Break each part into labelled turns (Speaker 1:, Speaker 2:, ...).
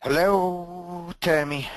Speaker 1: Hello, Tammy.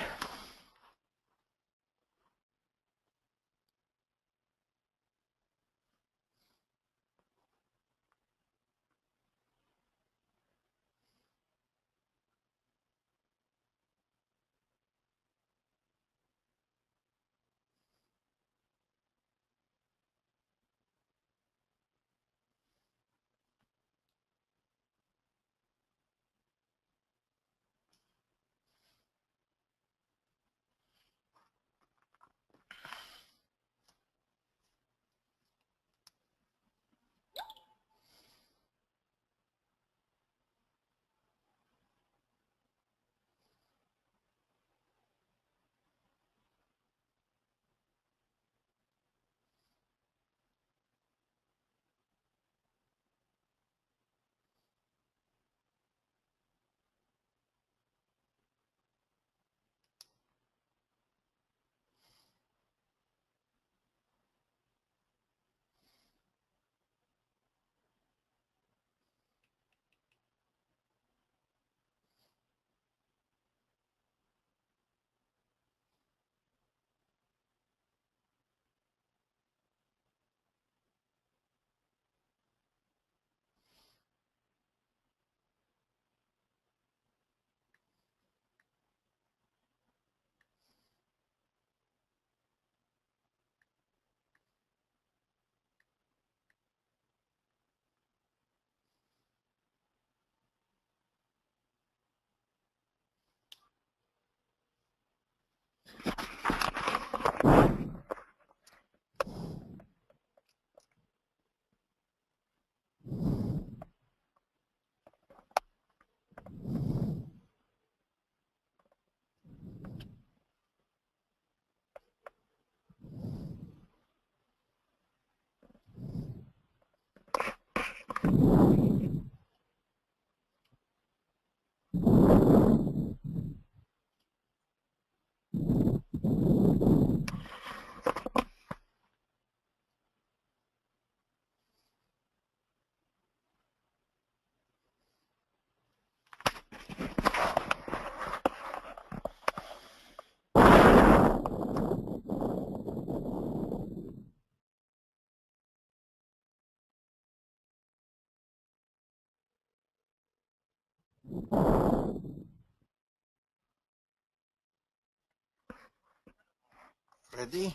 Speaker 1: Ready?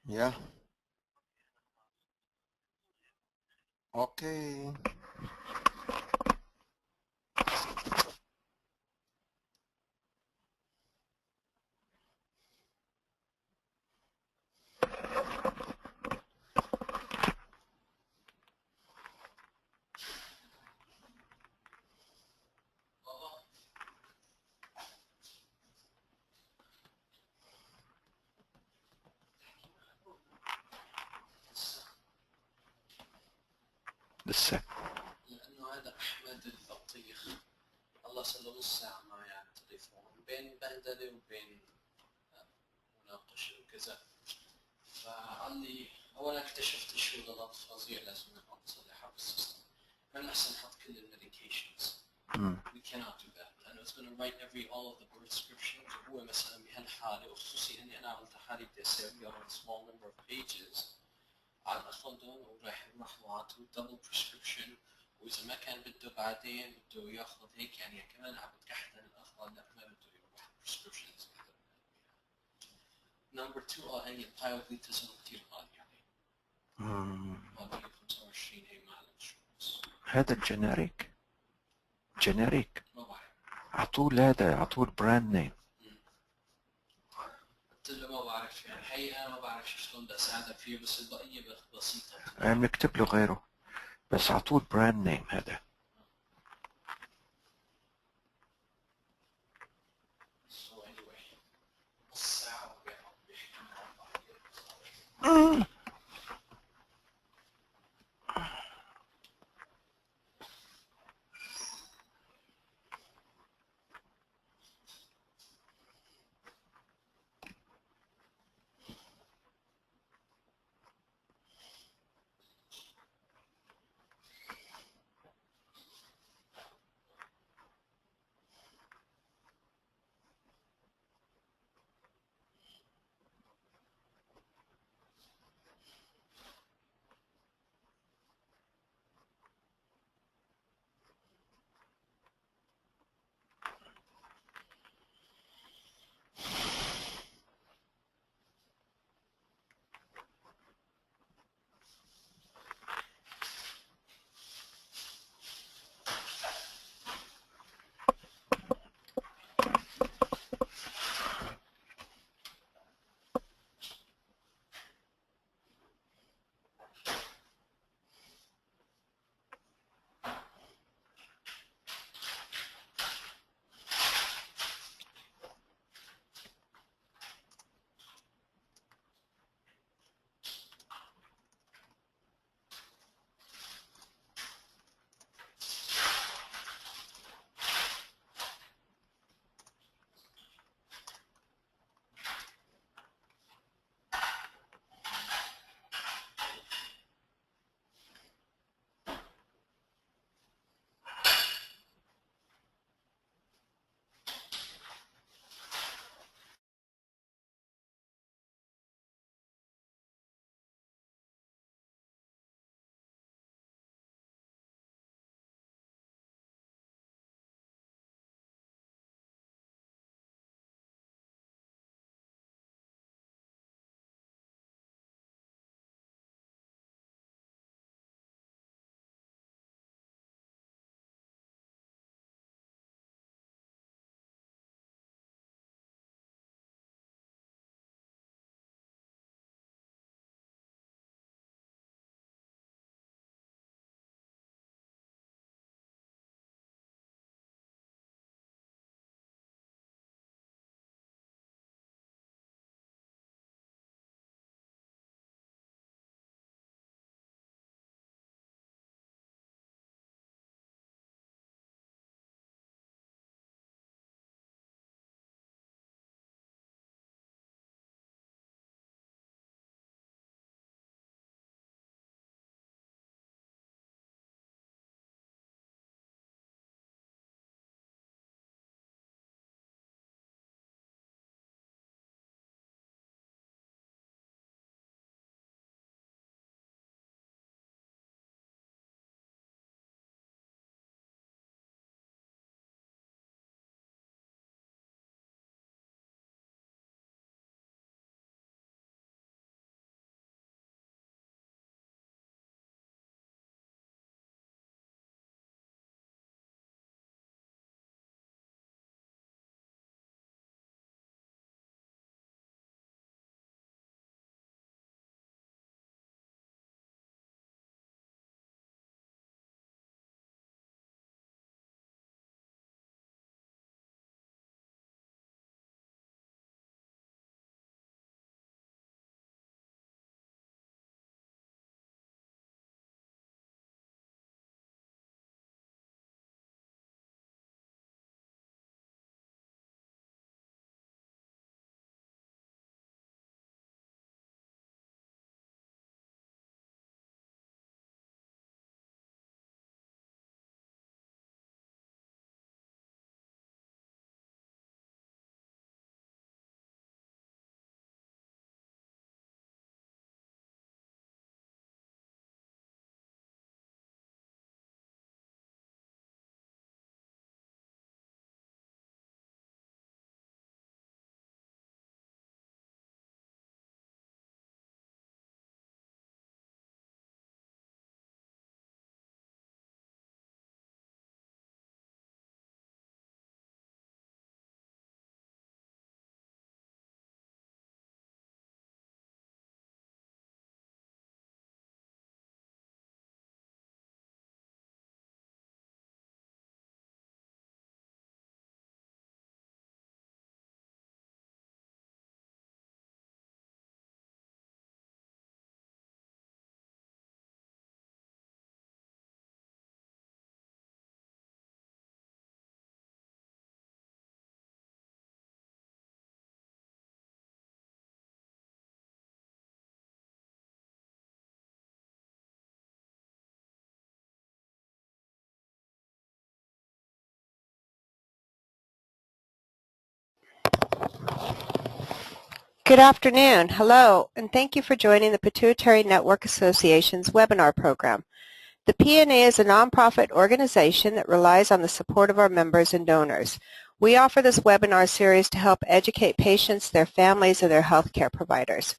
Speaker 1: Yeah. Okay. لسه.
Speaker 2: لأنه هذا أحمد البطيخ الله صار له نص ساعة معي على التليفون بين بهدلة وبين مناقشة وكذا. فقال لي أولا اكتشفت شو غلط فظيع لازم نحط نصلحها بالسيستم. من أحسن نحط كل الميديكيشنز. We cannot do that لأنه it's going to write all of the prescriptions وهو مثلا بهالحالة وخصوصي إني أنا عملت حالي بدي أسويها on a small number of pages على أخذهم وراح يروح وعطوا double prescription وإذا ما كان بده بعدين بده ياخذ هيك يعني كمان عم بتكحت الأفضل لا ما بده يروح prescription لازم يقدر نمبر 2 هي البايوفيتازون كثير غالي عليه. 125 هي مع الانشورنس.
Speaker 1: هذا الجينيريك جينيريك
Speaker 2: ما بعرف.
Speaker 1: عطول هذا عطول براند نيم.
Speaker 2: قلت له ما بعرف يعني حقيقة ما بعرف شلون بدي أساعدك فيه بس البقية بسيطة.
Speaker 1: بنكتب له غيره بس عطول براند نيم هذا.
Speaker 2: So anyway نص ساعة وبيقعد بيحكي
Speaker 3: Good afternoon. Hello, and thank you for joining the Pituitary Network Association's webinar program. The PNA is a nonprofit organization that relies on the support of our members and donors. We offer this webinar series to help educate patients, their families, and their healthcare providers.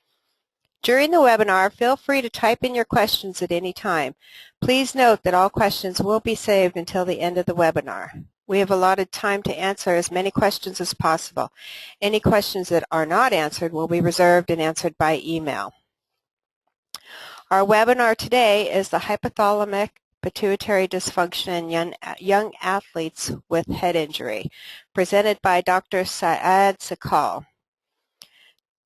Speaker 3: During the webinar, feel free to type in your questions at any time. Please note that all questions will be saved until the end of the webinar. We have allotted time to answer as many questions as possible. Any questions that are not answered will be reserved and answered by email. Our webinar today is the Hypothalamic Pituitary Dysfunction in young athletes with head injury, presented by Dr. Syed Sakal.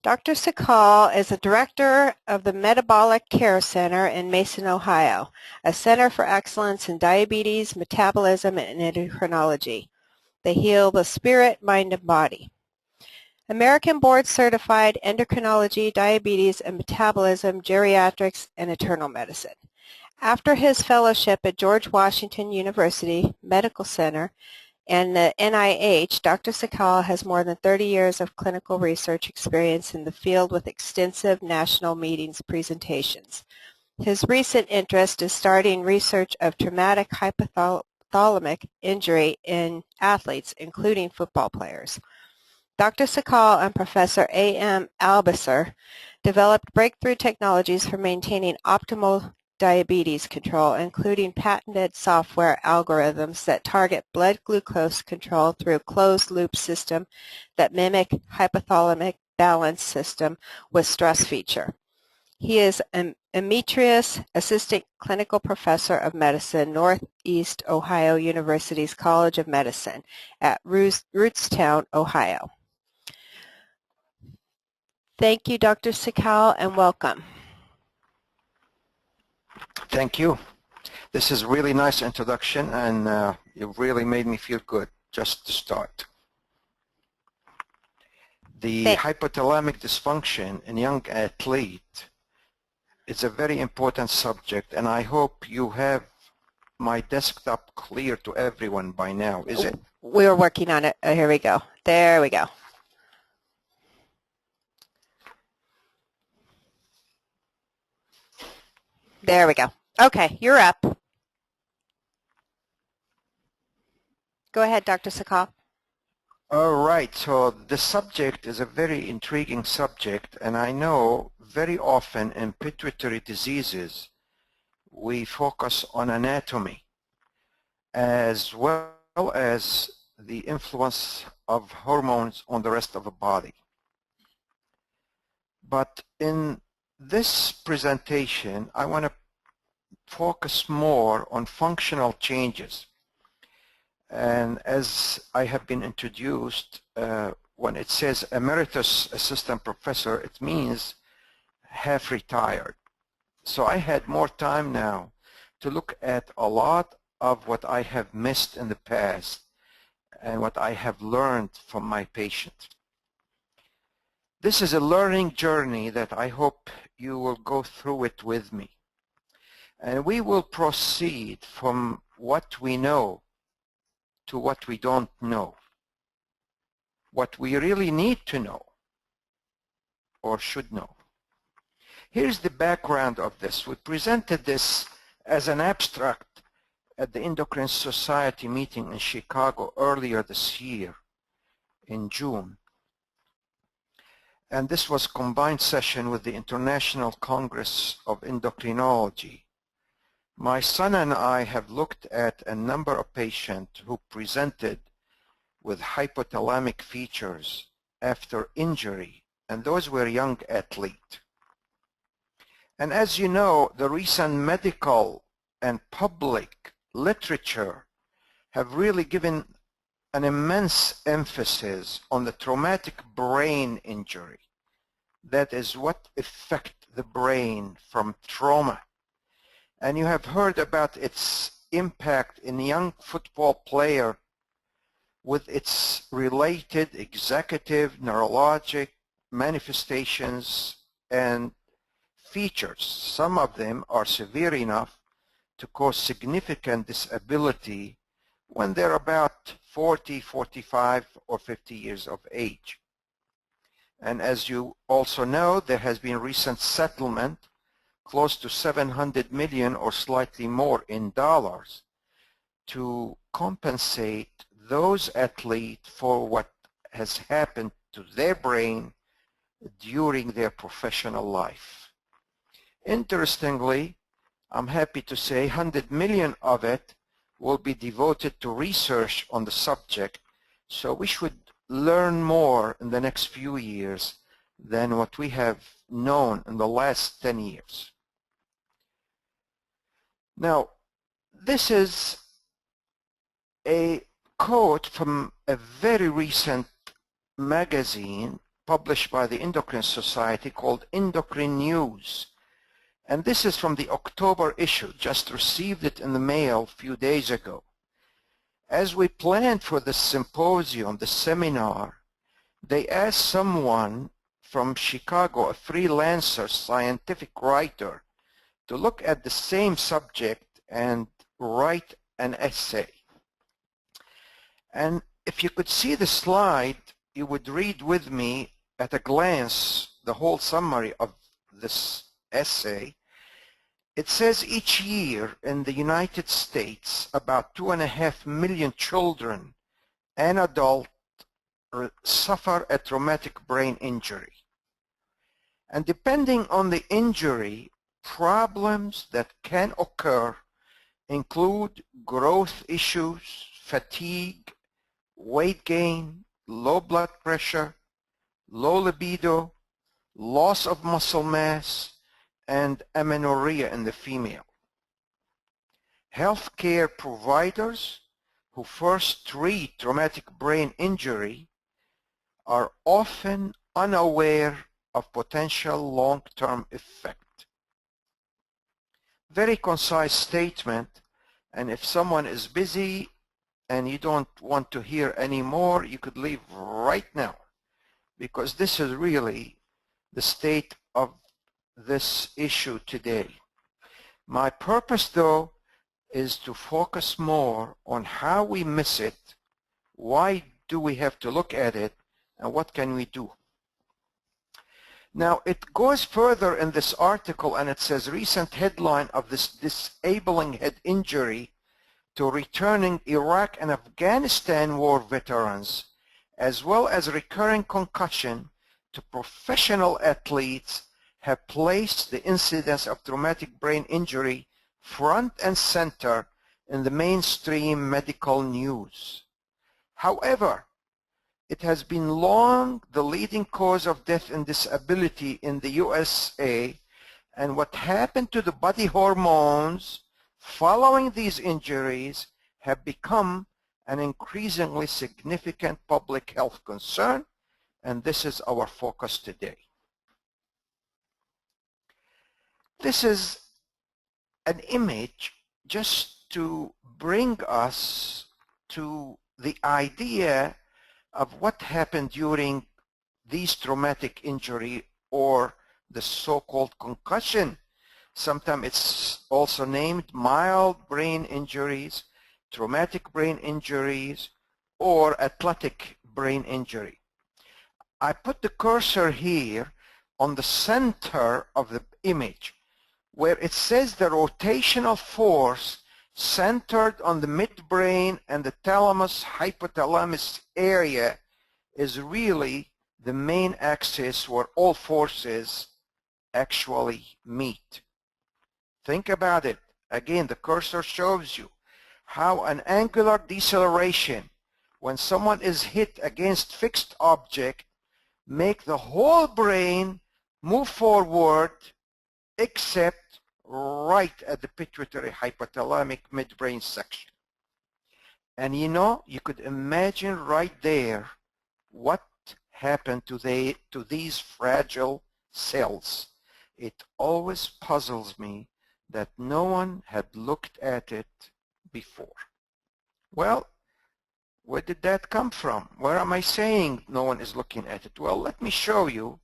Speaker 3: Dr. Sakal is the director of the Metabolic Care Center in Mason, Ohio, a center for excellence in diabetes, metabolism, and endocrinology. They heal the spirit, mind, and body. American Board Certified Endocrinology, Diabetes, and Metabolism, Geriatrics, and Internal Medicine. After his fellowship at George Washington University Medical Center and the NIH, Dr. Sakal has more than 30 years of clinical research experience in the field with extensive national meetings presentations. His recent interest is starting research of traumatic hypothalamic injury in athletes, including football players. Dr. Sakal and Professor A.M. Albiser developed breakthrough technologies for maintaining optimal diabetes control, including patented software algorithms that target blood glucose control through a closed-loop system that mimic hypothalamic balance system with stress feature. He is an emeritus assistant clinical professor of medicine, Northeast Ohio University's College of Medicine at Rootstown, Ohio. Thank you, Dr. Sakal, and welcome.
Speaker 1: Thank you. This is a really nice introduction, and you really made me feel good just to start. The hypothalamic dysfunction in young athlete is a very important subject, and I hope you have my desktop clear to everyone by now. Is it?
Speaker 3: We're working on it. Oh, here we go. There we go. There we go. Okay, you're up. Go ahead, Dr. Sakal.
Speaker 1: All right, so the subject is a very intriguing subject, and I know very often in pituitary diseases we focus on anatomy as well as the influence of hormones on the rest of the body. But in this presentation, I want to focus more on functional changes. And as I have been introduced, when it says emeritus assistant professor, it means half retired. So I had more time now to look at a lot of what I have missed in the past and what I have learned from my patients. This is a learning journey that I hope you will go through it with me. And we will proceed from what we know to what we don't know, what we really need to know or should know. Here's the background of this. We presented this as an abstract at the Endocrine Society meeting in Chicago earlier this year in June. And this was a combined session with the International Congress of Endocrinology. My son and I have looked at a number of patients who presented with hypothalamic features after injury, and those were young athletes. And as you know, the recent medical and public literature have really given an immense emphasis on the traumatic brain injury. That is what affects the brain from trauma. And you have heard about its impact in young football player with its related executive neurologic manifestations and features. Some of them are severe enough to cause significant disability when they're about 40, 45, or 50 years of age. And as you also know, there has been recent settlement close to 700 million or slightly more in dollars to compensate those athletes for what has happened to their brain during their professional life. Interestingly, I'm happy to say 100 million of it will be devoted to research on the subject, so we should learn more in the next few years than what we have known in the last 10 years. Now, this is a quote from a very recent magazine published by the Endocrine Society called Endocrine News. And this is from the October issue, just received it in the mail a few days ago. As we planned for the symposium, the seminar, they asked someone from Chicago, a freelancer scientific writer, to look at the same subject and write an essay. And if you could see the slide, you would read with me at a glance the whole summary of this essay. It says each year in the United States, about 2.5 million children and adults suffer a traumatic brain injury. And depending on the injury, problems that can occur include growth issues, fatigue, weight gain, low blood pressure, low libido, loss of muscle mass, and amenorrhea in the female. Healthcare providers who first treat traumatic brain injury are often unaware of potential long-term effect. Very concise statement, and if someone is busy and you don't want to hear any more, you could leave right now, because this is really the state of this issue today. My purpose, though, is to focus more on how we miss it, why do we have to look at it, and what can we do. Now, it goes further in this article, and it says recent headline of this disabling head injury to returning Iraq and Afghanistan war veterans, as well as recurring concussion to professional athletes, have placed the incidence of traumatic brain injury front and center in the mainstream medical news. However, it has been long the leading cause of death and disability in the USA, and what happened to the body hormones following these injuries have become an increasingly significant public health concern, and this is our focus today. This is an image just to bring us to the idea of what happened during these traumatic injury or the so-called concussion. Sometimes it's also named mild brain injuries, traumatic brain injuries, or athletic brain injury. I put the cursor here on the center of the image where it says the rotational force centered on the midbrain and the thalamus hypothalamus area is really the main axis where all forces actually meet. Think about it. Again, the cursor shows you how an angular deceleration when someone is hit against fixed object make the whole brain move forward except right at the pituitary hypothalamic midbrain section. And you know, you could imagine right there what happened to these fragile cells. It always puzzles me that no one had looked at it before. Well, where did that come from? Where am I saying no one is looking at it? Well, let me show you.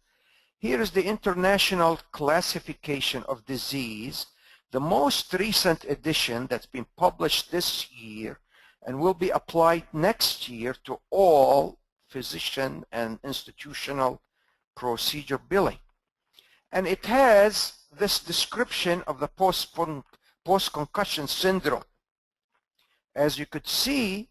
Speaker 1: Here is the International Classification of Disease, the most recent edition that's been published this year and will be applied next year to all physician and institutional procedure billing. And it has this description of the post-concussion syndrome. As you could see,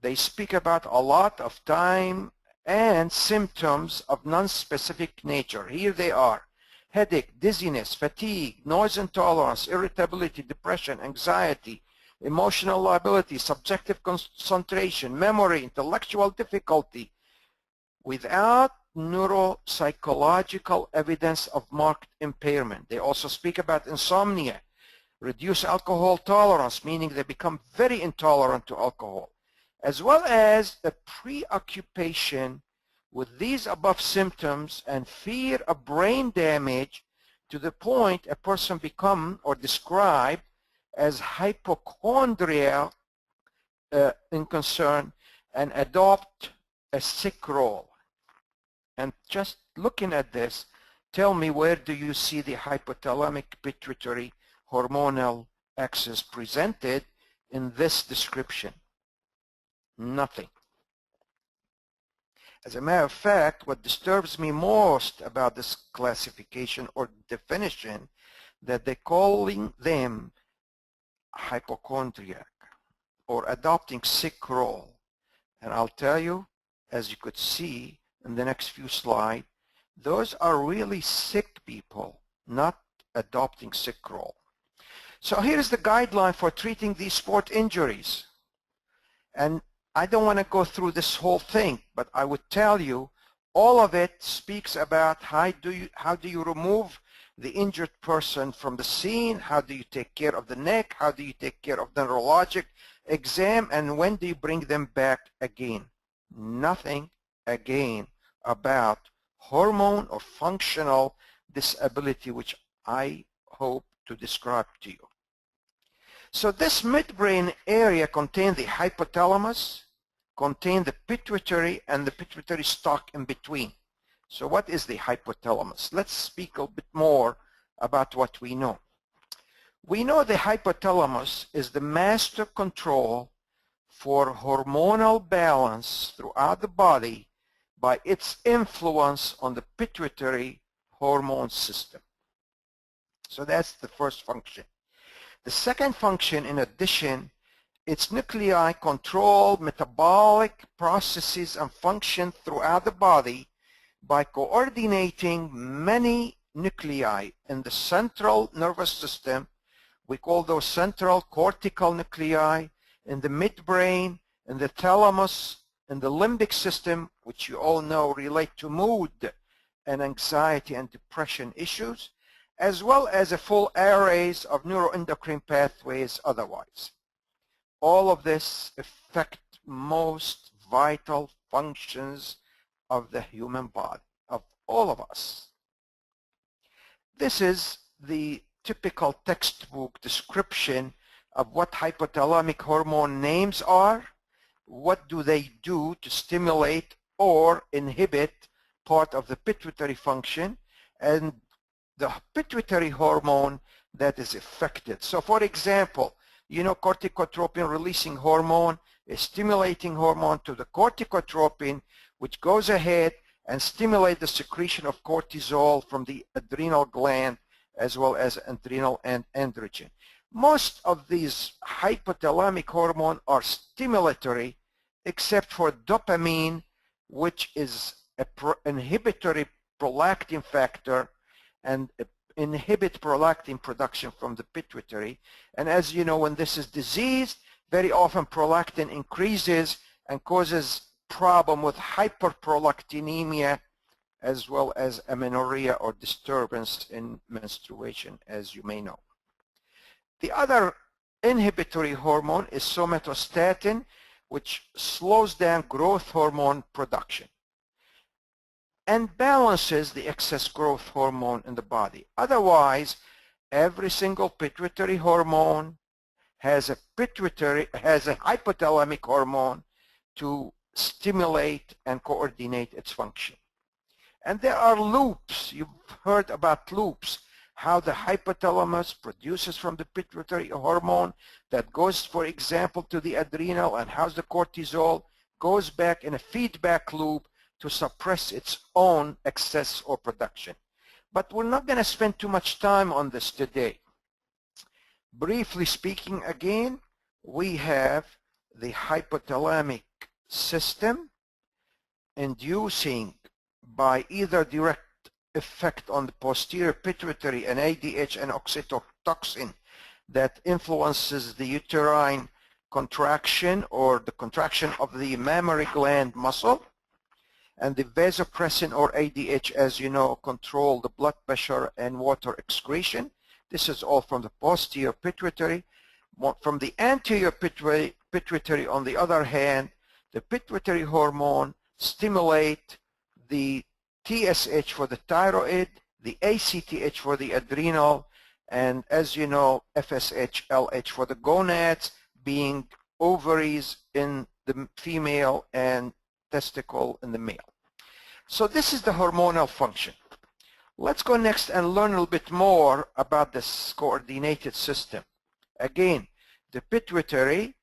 Speaker 1: they speak about a lot of time and symptoms of non-specific nature. Here they are: headache, dizziness, fatigue, noise intolerance, irritability, depression, anxiety, emotional lability, subjective concentration, memory, intellectual difficulty, without neuropsychological evidence of marked impairment. They also speak about insomnia, reduced alcohol tolerance, meaning they become very intolerant to alcohol, as well as a preoccupation with these above symptoms and fear of brain damage to the point a person become or described as hypochondriac in concern and adopt a sick role. And just looking at this, tell me, where do you see the hypothalamic pituitary hormonal axis presented in this description? Nothing. As a matter of fact, what disturbs me most about this classification or definition, that they're calling them hypochondriac or adopting sick role. And I'll tell you, as you could see in the next few slides, those are really sick people, not adopting sick role. So here's the guideline for treating these sport injuries. And I don't want to go through this whole thing, but I would tell you all of it speaks about how do you remove the injured person from the scene, how do you take care of the neck, how do you take care of the neurologic exam, and when do you bring them back again. Nothing again about hormone or functional disability, which I hope to describe to you. So this midbrain area contains the hypothalamus, contains the pituitary, and the pituitary stalk in between. So what is the hypothalamus? Let's speak a bit more about what we know. We know the hypothalamus is the master control for hormonal balance throughout the body by its influence on the pituitary hormone system. So that's the first function. The second function, in addition, its nuclei control metabolic processes and function throughout the body by coordinating many nuclei in the central nervous system. We call those central cortical nuclei, in the midbrain, in the thalamus, in the limbic system, which you all know relate to mood and anxiety and depression issues, as well as a full arrays of neuroendocrine pathways otherwise. All of this affect most vital functions of the human body, of all of us. This is the typical textbook description of what hypothalamic hormone names are, what do they do to stimulate or inhibit part of the pituitary function, and the pituitary hormone that is affected. So for example, you know, corticotropin releasing hormone is stimulating hormone to the corticotropin, which goes ahead and stimulate the secretion of cortisol from the adrenal gland as well as adrenal and androgen. Most of these hypothalamic hormones are stimulatory except for dopamine, which is an inhibitory prolactin factor and inhibit prolactin production from the pituitary. And as you know, when this is diseased, very often prolactin increases and causes problem with hyperprolactinemia as well as amenorrhea or disturbance in menstruation, as you may know. The other inhibitory hormone is somatostatin, which slows down growth hormone production and balances the excess growth hormone in the body. Otherwise, every single pituitary hormone has a hypothalamic hormone to stimulate and coordinate its function. And there are loops. You've heard about loops, how the hypothalamus produces from the pituitary hormone that goes, for example, to the adrenal, and how the cortisol goes back in a feedback loop to suppress its own excess or production. But we're not going to spend too much time on this today. Briefly speaking again, we have the hypothalamic system inducing by either direct effect on the posterior pituitary and ADH and oxytocin that influences the uterine contraction or the contraction of the mammary gland muscle, and the vasopressin or ADH, as you know, control the blood pressure and water excretion. This is all from the posterior pituitary. From the anterior pituitary, on the other hand, the pituitary hormone stimulate the TSH for the thyroid, the ACTH for the adrenal, and as you know, FSH, LH for the gonads, being ovaries in the female and testicle in the male. So this is the hormonal function. Let's go next and learn a little bit more about this coordinated system. Again, the pituitary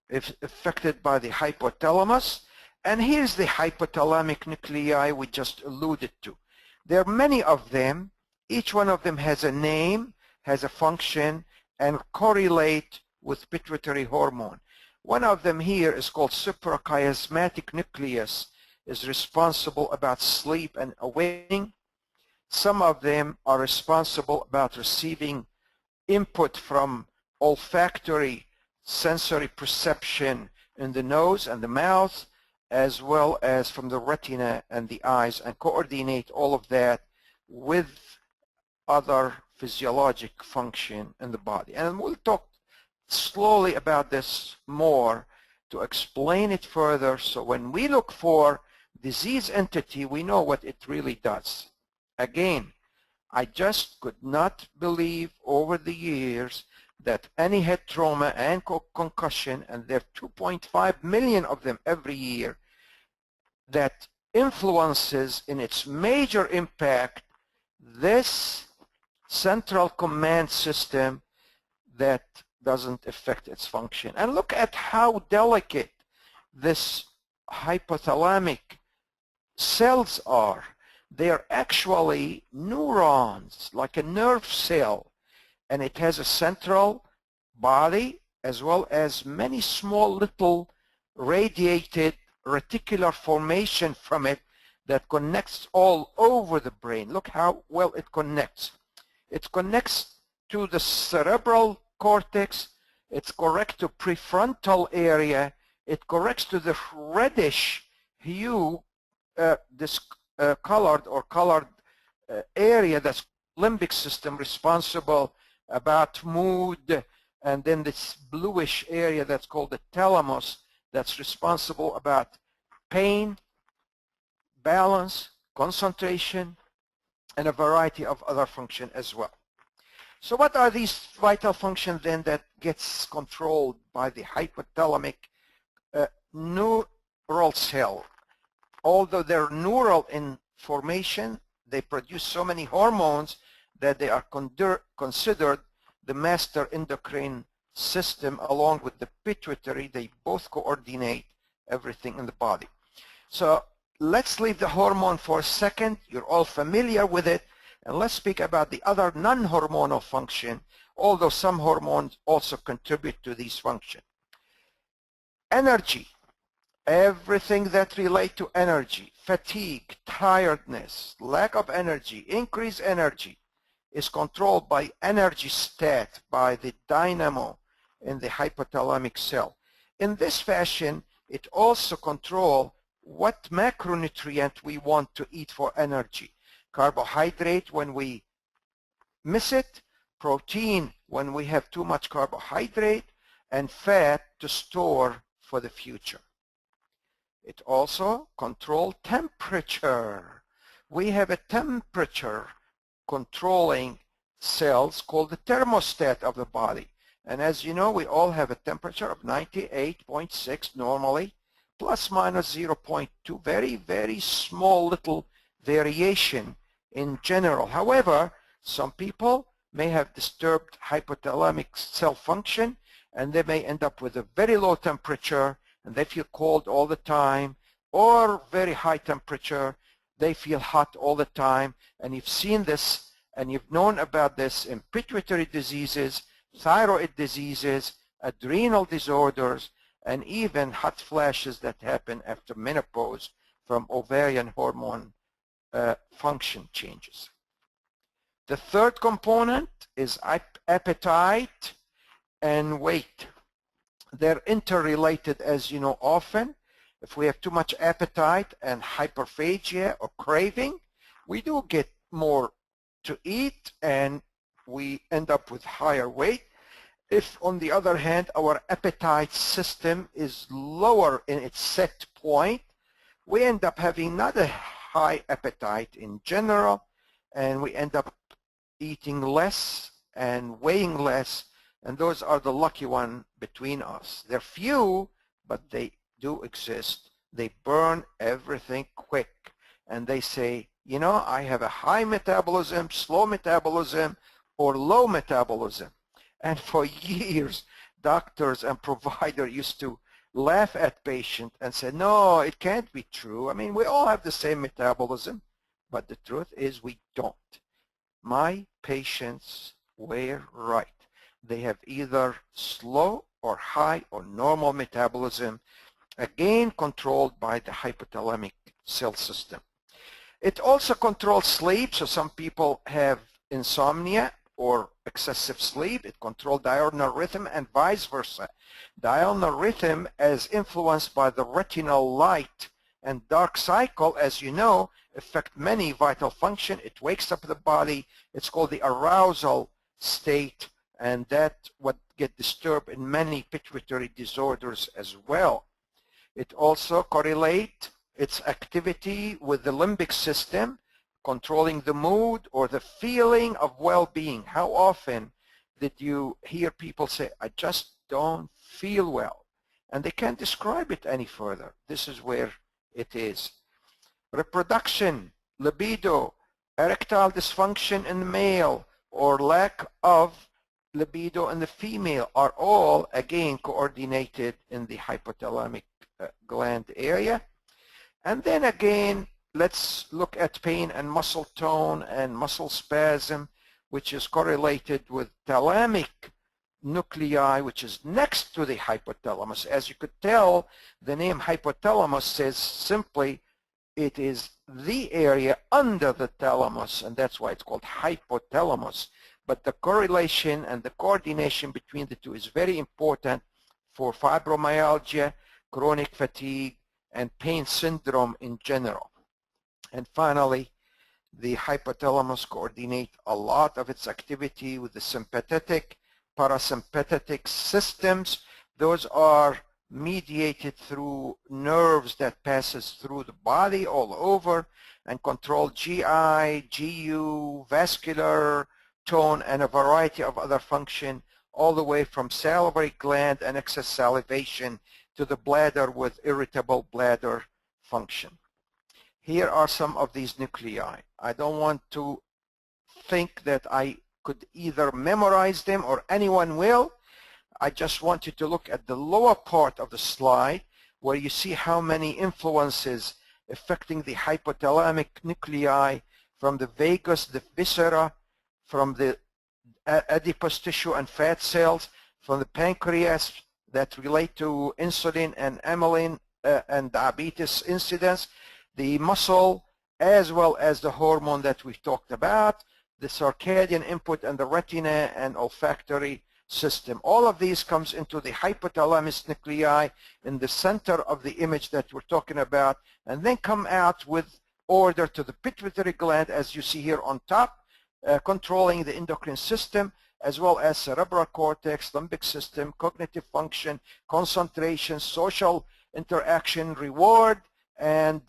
Speaker 1: is affected by the hypothalamus, and here's the hypothalamic nuclei we just alluded to. There are many of them. Each one of them has a name, has a function, and correlate with pituitary hormone. One of them here is called suprachiasmatic nucleus, is responsible about sleep and awakening. Some of them are responsible about receiving input from olfactory sensory perception in the nose and the mouth, as well as from the retina and the eyes, and coordinate all of that with other physiologic function in the body. And we'll talk slowly about this more to explain it further, so when we look for disease entity, we know what it really does. Again, I just could not believe over the years that any head trauma and concussion, and there are 2.5 million of them every year, that influences in its major impact this central command system that doesn't affect its function. And look at how delicate this hypothalamic cells are. They are actually neurons, like a nerve cell, and it has a central body as well as many small little radiated reticular formation from it that connects all over the brain. Look how well it connects. It connects to the cerebral cortex, it's correct to prefrontal area, it corrects to the reddish hue, this colored area that's limbic system, responsible about mood, and then this bluish area that's called the thalamus, that's responsible about pain, balance, concentration, and a variety of other functions as well. So what are these vital functions then that gets controlled by the hypothalamic neural cell? Although they're neural in formation, they produce so many hormones that they are considered the master endocrine system along with the pituitary. They both coordinate everything in the body. So let's leave the hormone for a second. You're all familiar with it. And let's speak about the other non-hormonal function, although some hormones also contribute to these functions. Energy. Everything that relates to energy, fatigue, tiredness, lack of energy, increased energy, is controlled by energy stat, by the dynamo in the hypothalamic cell. In this fashion, it also controls what macronutrient we want to eat for energy. Carbohydrate when we miss it, protein when we have too much carbohydrate, and fat to store for the future. It also controls temperature. We have a temperature controlling cells called the thermostat of the body. And as you know, we all have a temperature of 98.6 normally, plus minus 0.2, very, very small little variation in general. However, some people may have disturbed hypothalamic cell function, and they may end up with a very low temperature, and they feel cold all the time. or very high temperature. They feel hot all the time, and you've seen this and you've known about this in pituitary diseases, thyroid diseases, adrenal disorders, and even hot flashes that happen after menopause from ovarian hormone function changes. The third component is appetite and weight. They're interrelated, as you know often. If we have too much appetite and hyperphagia or craving, we do get more to eat and we end up with higher weight. If, on the other hand, our appetite system is lower in its set point, we end up having not a high appetite in general, and we end up eating less and weighing less, and those are the lucky one between us. They're few, but they do exist. They burn everything quick, and they say, you know, I have a high metabolism, slow metabolism, or low metabolism. And for years, doctors and providers used to laugh at patients and say, no, it can't be true. I mean, we all have the same metabolism, but the truth is we don't. My patients were right. They have either slow or high or normal metabolism, again controlled by the hypothalamic cell system. It also controls sleep, so some people have insomnia or excessive sleep. It controls diurnal rhythm and vice versa. Diurnal rhythm, as influenced by the retinal light and dark cycle, as you know, affect many vital function. It wakes up the body. It's called the arousal state, and that what get disturbed in many pituitary disorders as well. It also correlates its activity with the limbic system, controlling the mood or the feeling of well-being. How often did you hear people say, I just don't feel well? And they can't describe it any further. This is where it is. Reproduction, libido, erectile dysfunction in the male, or lack of libido in the female are all, again, coordinated in the hypothalamic gland area. And then again, let's look at pain and muscle tone and muscle spasm, which is correlated with thalamic nuclei, which is next to the hypothalamus. As you could tell, the name hypothalamus says simply it is the area under the thalamus, and that's why it's called hypothalamus. But the correlation and the coordination between the two is very important for fibromyalgia, chronic fatigue, and pain syndrome in general. And finally, the hypothalamus coordinates a lot of its activity with the sympathetic, parasympathetic systems. Those are mediated through nerves that passes through the body all over and control GI, GU, vascular tone, and a variety of other function, all the way from salivary gland and excess salivation to the bladder with irritable bladder function. Here are some of these nuclei. I don't want to think that I could either memorize them or anyone will. I just want you to look at the lower part of the slide where you see how many influences affecting the hypothalamic nuclei from the vagus, the viscera, from the adipose tissue and fat cells, from the pancreas that relate to insulin and amylin and diabetes incidence, the muscle, as well as the hormone that we've talked about, the circadian input and the retina and olfactory system. All of these comes into the hypothalamus nuclei in the center of the image that we're talking about, and then come out with order to the pituitary gland, as you see here on top, controlling the endocrine system, as well as cerebral cortex, limbic system, cognitive function, concentration, social interaction, reward, and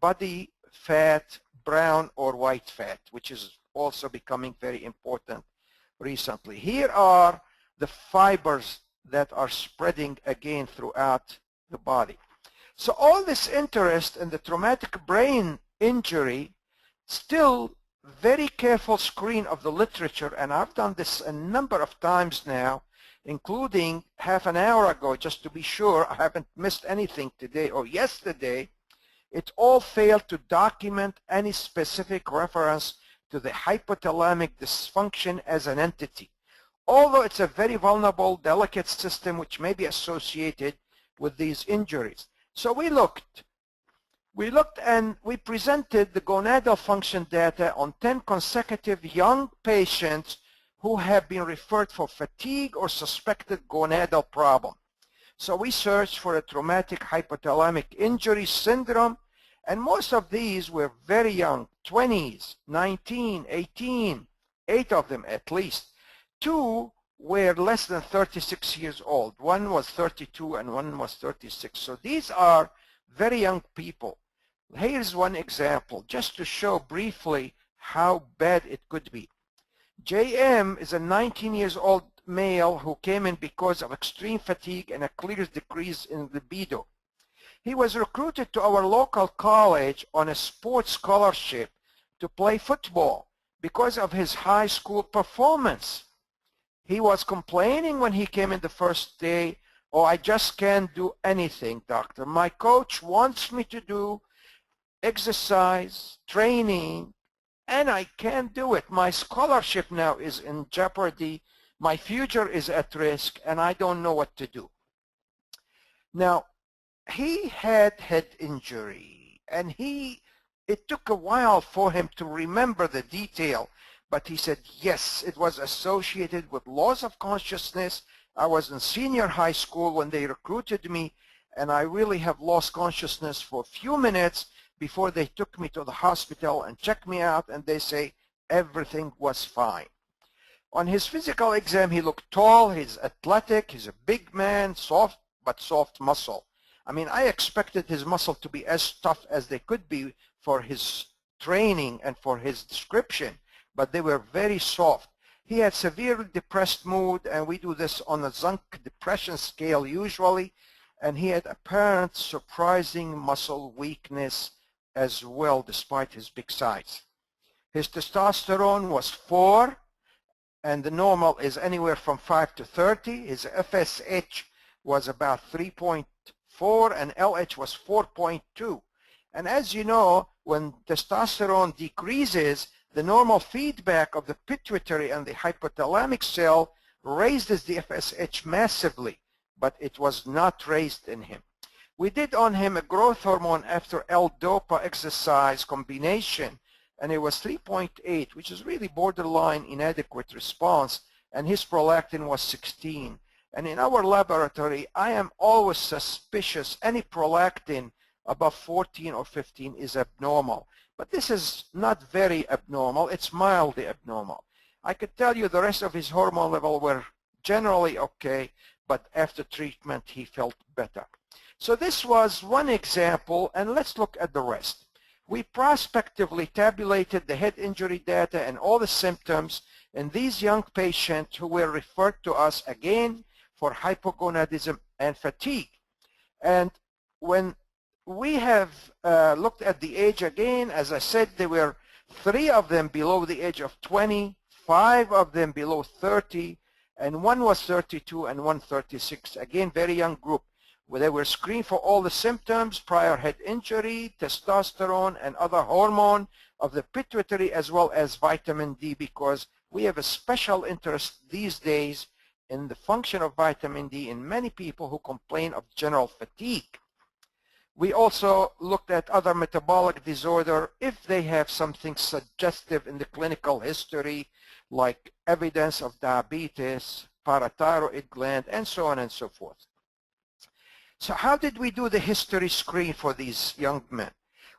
Speaker 1: body fat, brown or white fat, which is also becoming very important recently. Here are the fibers that are spreading again throughout the body. So all this interest in the traumatic brain injury, still very careful screen of the literature, and I've done this a number of times now, including half an hour ago, just to be sure I haven't missed anything today or yesterday. It all failed to document any specific reference to the hypothalamic dysfunction as an entity, although it's a very vulnerable, delicate system which may be associated with these injuries. So we looked and we presented the gonadal function data on 10 consecutive young patients who have been referred for fatigue or suspected gonadal problem. So we searched for a traumatic hypothalamic injury syndrome, and most of these were very young, 20s, 19, 18, 8 of them at least. 2 were less than 36 years old. 1 was 32 and 1 was 36. So these are very young people. Here's one example, just to show briefly how bad it could be. JM is a 19 years old male who came in because of extreme fatigue and a clear decrease in libido. He was recruited to our local college on a sports scholarship to play football because of his high school performance. He was complaining when he came in the first day, "Oh, I just can't do anything, doctor. My coach wants me to do exercise, training, and I can't do it. My scholarship now is in jeopardy. My future is at risk, and I don't know what to do." Now, he had head injury, and it took a while for him to remember the detail, but he said, yes, it was associated with loss of consciousness. I was in senior high school when they recruited me, and I really have lost consciousness for a few minutes before they took me to the hospital and checked me out, and they say everything was fine. On his physical exam, he looked tall, he's athletic, he's a big man, soft muscle. I mean, I expected his muscle to be as tough as they could be for his training and for his description, but they were very soft. He had severely depressed mood, and we do this on a Zunk depression scale usually, and he had apparent surprising muscle weakness as well, despite his big size. His testosterone was 4, and the normal is anywhere from 5 to 30. His FSH was about 3.4, and LH was 4.2. And as you know, when testosterone decreases, the normal feedback of the pituitary and the hypothalamic cell raises the FSH massively, but it was not raised in him. We did on him a growth hormone after L-DOPA exercise combination, and it was 3.8, which is really borderline inadequate response, and his prolactin was 16. And in our laboratory, I am always suspicious any prolactin above 14 or 15 is abnormal. But this is not very abnormal, it's mildly abnormal. I could tell you the rest of his hormone level were generally okay, but after treatment he felt better. So this was one example, and let's look at the rest. We prospectively tabulated the head injury data and all the symptoms in these young patients who were referred to us again for hypogonadism and fatigue. And when we have looked at the age again, as I said, there were 3 of them below the age of 20, 5 of them below 30, and 1 was 32 and 1 36. Again, very young group, where they were screened for all the symptoms, prior head injury, testosterone, and other hormone of the pituitary, as well as vitamin D, because we have a special interest these days in the function of vitamin D in many people who complain of general fatigue. We also looked at other metabolic disorder if they have something suggestive in the clinical history, like evidence of diabetes, parathyroid gland, and so on and so forth. So how did we do the history screen for these young men?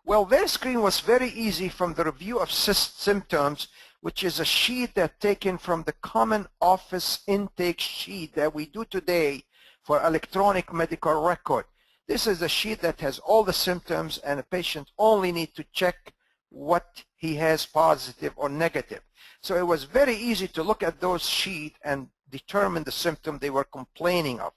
Speaker 1: Well, their screen was very easy from the review of symptoms, which is a sheet that's taken from the common office intake sheet that we do today for electronic medical record. This is a sheet that has all the symptoms, and a patient only needs to check what he has, positive or negative. So it was very easy to look at those sheets and determine the symptom they were complaining of.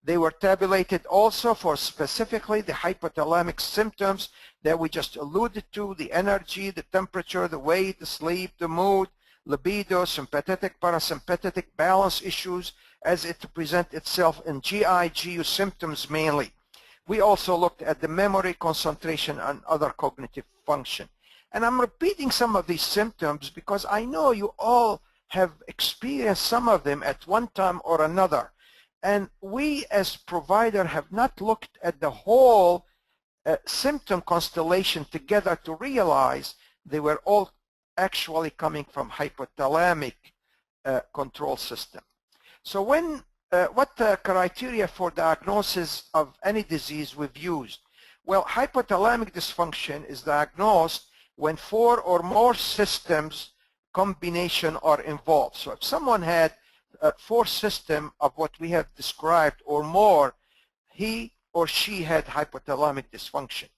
Speaker 1: They were tabulated also for specifically the hypothalamic symptoms that we just alluded to: the energy, the temperature, the weight, the sleep, the mood, libido, sympathetic, parasympathetic balance issues as it presents itself in GI-GU symptoms mainly. We also looked at the memory, concentration, and other cognitive function. And I'm repeating some of these symptoms because I know you all have experienced some of them at one time or another. And we as provider have not looked at the whole symptom constellation together to realize they were all actually coming from hypothalamic control system. So what criteria for diagnosis of any disease we've used? Well, hypothalamic dysfunction is diagnosed when 4 or more systems combination are involved. So if someone had 4 systems of what we have described or more, he or she had hypothalamic dysfunction.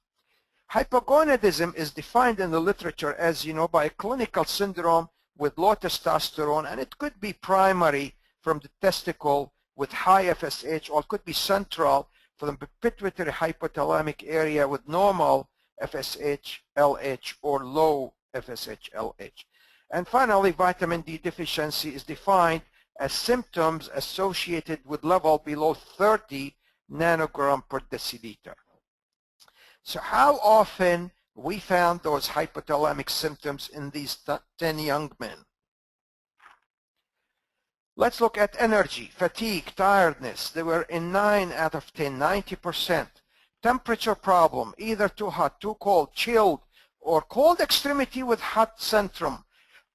Speaker 1: Hypogonadism is defined in the literature as, by a clinical syndrome with low testosterone, and it could be primary from the testicle with high FSH, or it could be central from the pituitary hypothalamic area with normal FSH, LH, or low FSH, LH. And finally, vitamin D deficiency is defined as symptoms associated with level below 30 nanogram per deciliter. So how often we found those hypothalamic symptoms in these 10 young men? Let's look at energy, fatigue, tiredness. They were in 9 out of 10, 90%. Temperature problem, either too hot, too cold, chilled, or cold extremity with hot centrum,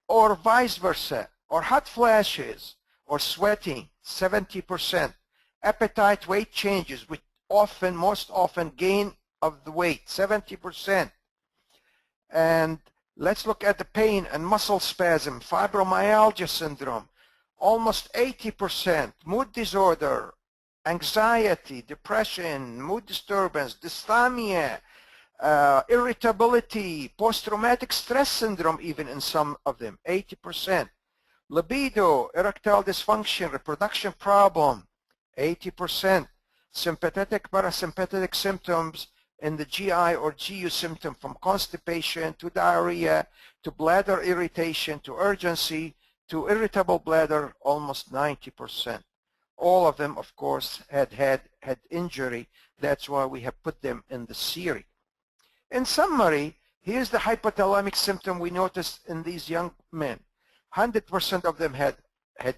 Speaker 1: or vice versa, or hot flashes, or sweating, 70%. Appetite, weight changes, which most often gain of the weight, 70%. And let's look at the pain and muscle spasm, fibromyalgia syndrome, almost 80%. Mood disorder, anxiety, depression, mood disturbance, dysthymia, irritability, post-traumatic stress syndrome, even in some of them, 80%. Libido, erectile dysfunction, reproduction problem, 80%. Sympathetic, parasympathetic symptoms in the GI or GU symptom, from constipation to diarrhea to bladder irritation to urgency to irritable bladder, almost 90%. All of them, of course, had injury. That's why we have put them in the series. In summary, here's the hypothalamic symptom we noticed in these young men. 100% of them had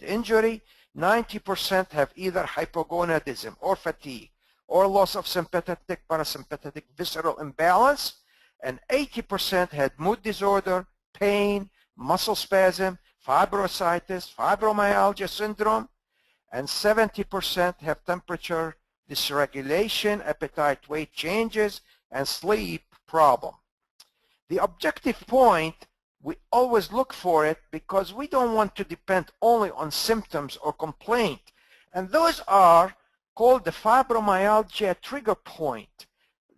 Speaker 1: injury. 90% have either hypogonadism or fatigue or loss of sympathetic, parasympathetic, visceral imbalance, and 80% had mood disorder, pain, muscle spasm, fibrositis, fibromyalgia syndrome, and 70% have temperature dysregulation, appetite, weight changes, and sleep problem. The objective point, we always look for it because we don't want to depend only on symptoms or complaint. And those are called the fibromyalgia trigger point.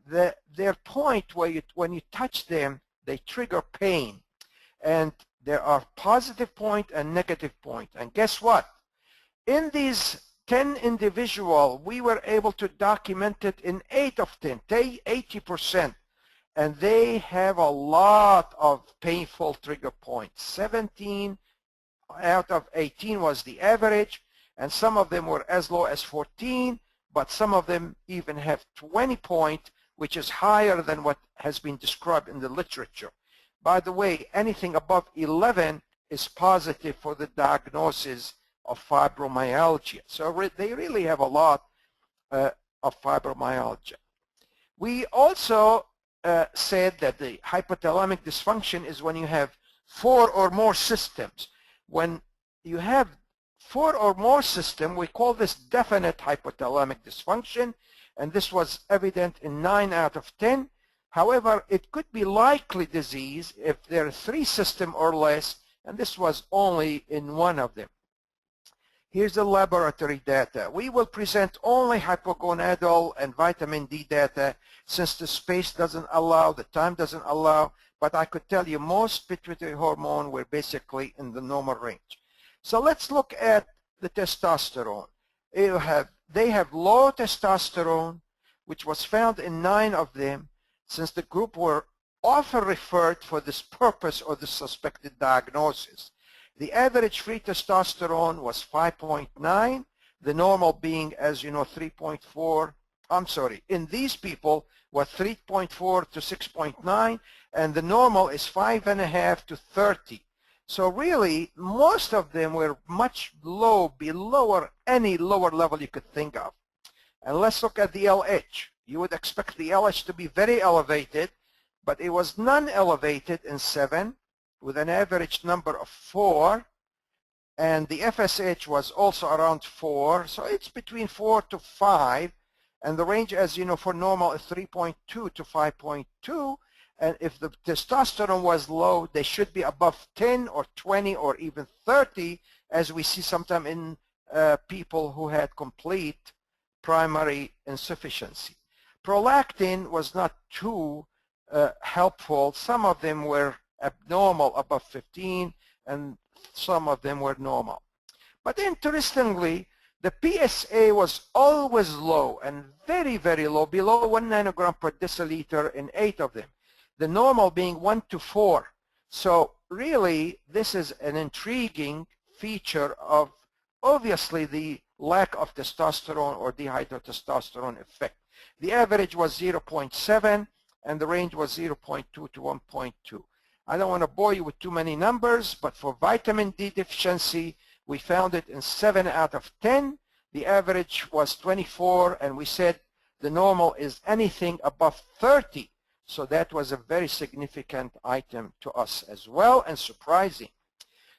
Speaker 1: Their point where when you touch them, they trigger pain. And there are positive point and negative point. And guess what? In these 10 individuals, we were able to document it in 8 of 10, 80%. And they have a lot of painful trigger points. 17 out of 18 was the average, and some of them were as low as 14, but some of them even have 20 points, which is higher than what has been described in the literature. By the way, anything above 11 is positive for the diagnosis of fibromyalgia. So they really have a lot of fibromyalgia. We also said that the hypothalamic dysfunction is when you have 4 or more systems. When you have 4 or more systems, we call this definite hypothalamic dysfunction, and this was evident in 9 out of 10. However, it could be likely disease if there are 3 systems or less, and this was only in 1 of them. Here's the laboratory data. We will present only hypogonadal and vitamin D data since the space doesn't allow, the time doesn't allow, but I could tell you most pituitary hormone were basically in the normal range. So let's look at the testosterone. They have low testosterone, which was found in 9 of them, since the group were often referred for this purpose or the suspected diagnosis. The average free testosterone was 5.9, the normal being, as you know, 3.4 I'm sorry, in these people was 3.4 to 6.9, and the normal is 5.5 to 30. So really, most of them were much below any lower level you could think of. And let's look at the LH. You would expect the LH to be very elevated, but it was non-elevated in 7 with an average number of 4. And the FSH was also around 4. So it's between 4 to 5. And the range, as you know, for normal is 3.2 to 5.2. And if the testosterone was low, they should be above 10 or 20 or even 30, as we see sometimes in people who had complete primary insufficiency. Prolactin was not too helpful. Some of them were abnormal above 15, and some of them were normal. But interestingly, the PSA was always low and very, very low, below 1 nanogram per deciliter in 8 of them. The normal being 1 to 4. So really, this is an intriguing feature of obviously the lack of testosterone or dihydrotestosterone effect. The average was 0.7 and the range was 0.2 to 1.2. I don't want to bore you with too many numbers, but for vitamin D deficiency, we found it in 7 out of 10. The average was 24, and we said the normal is anything above 30. So that was a very significant item to us as well, and surprising.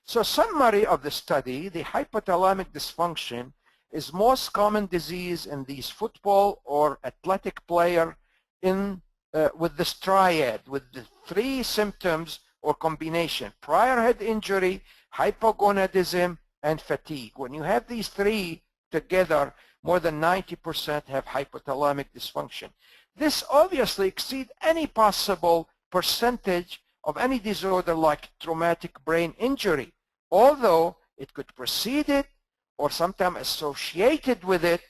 Speaker 1: So summary of the study, the hypothalamic dysfunction is most common disease in these football or athletic player with this triad, with the 3 symptoms or combination: prior head injury, hypogonadism, and fatigue. When you have these 3 together, more than 90% have hypothalamic dysfunction. This obviously exceeds any possible percentage of any disorder like traumatic brain injury, although it could precede it or sometimes associated with it.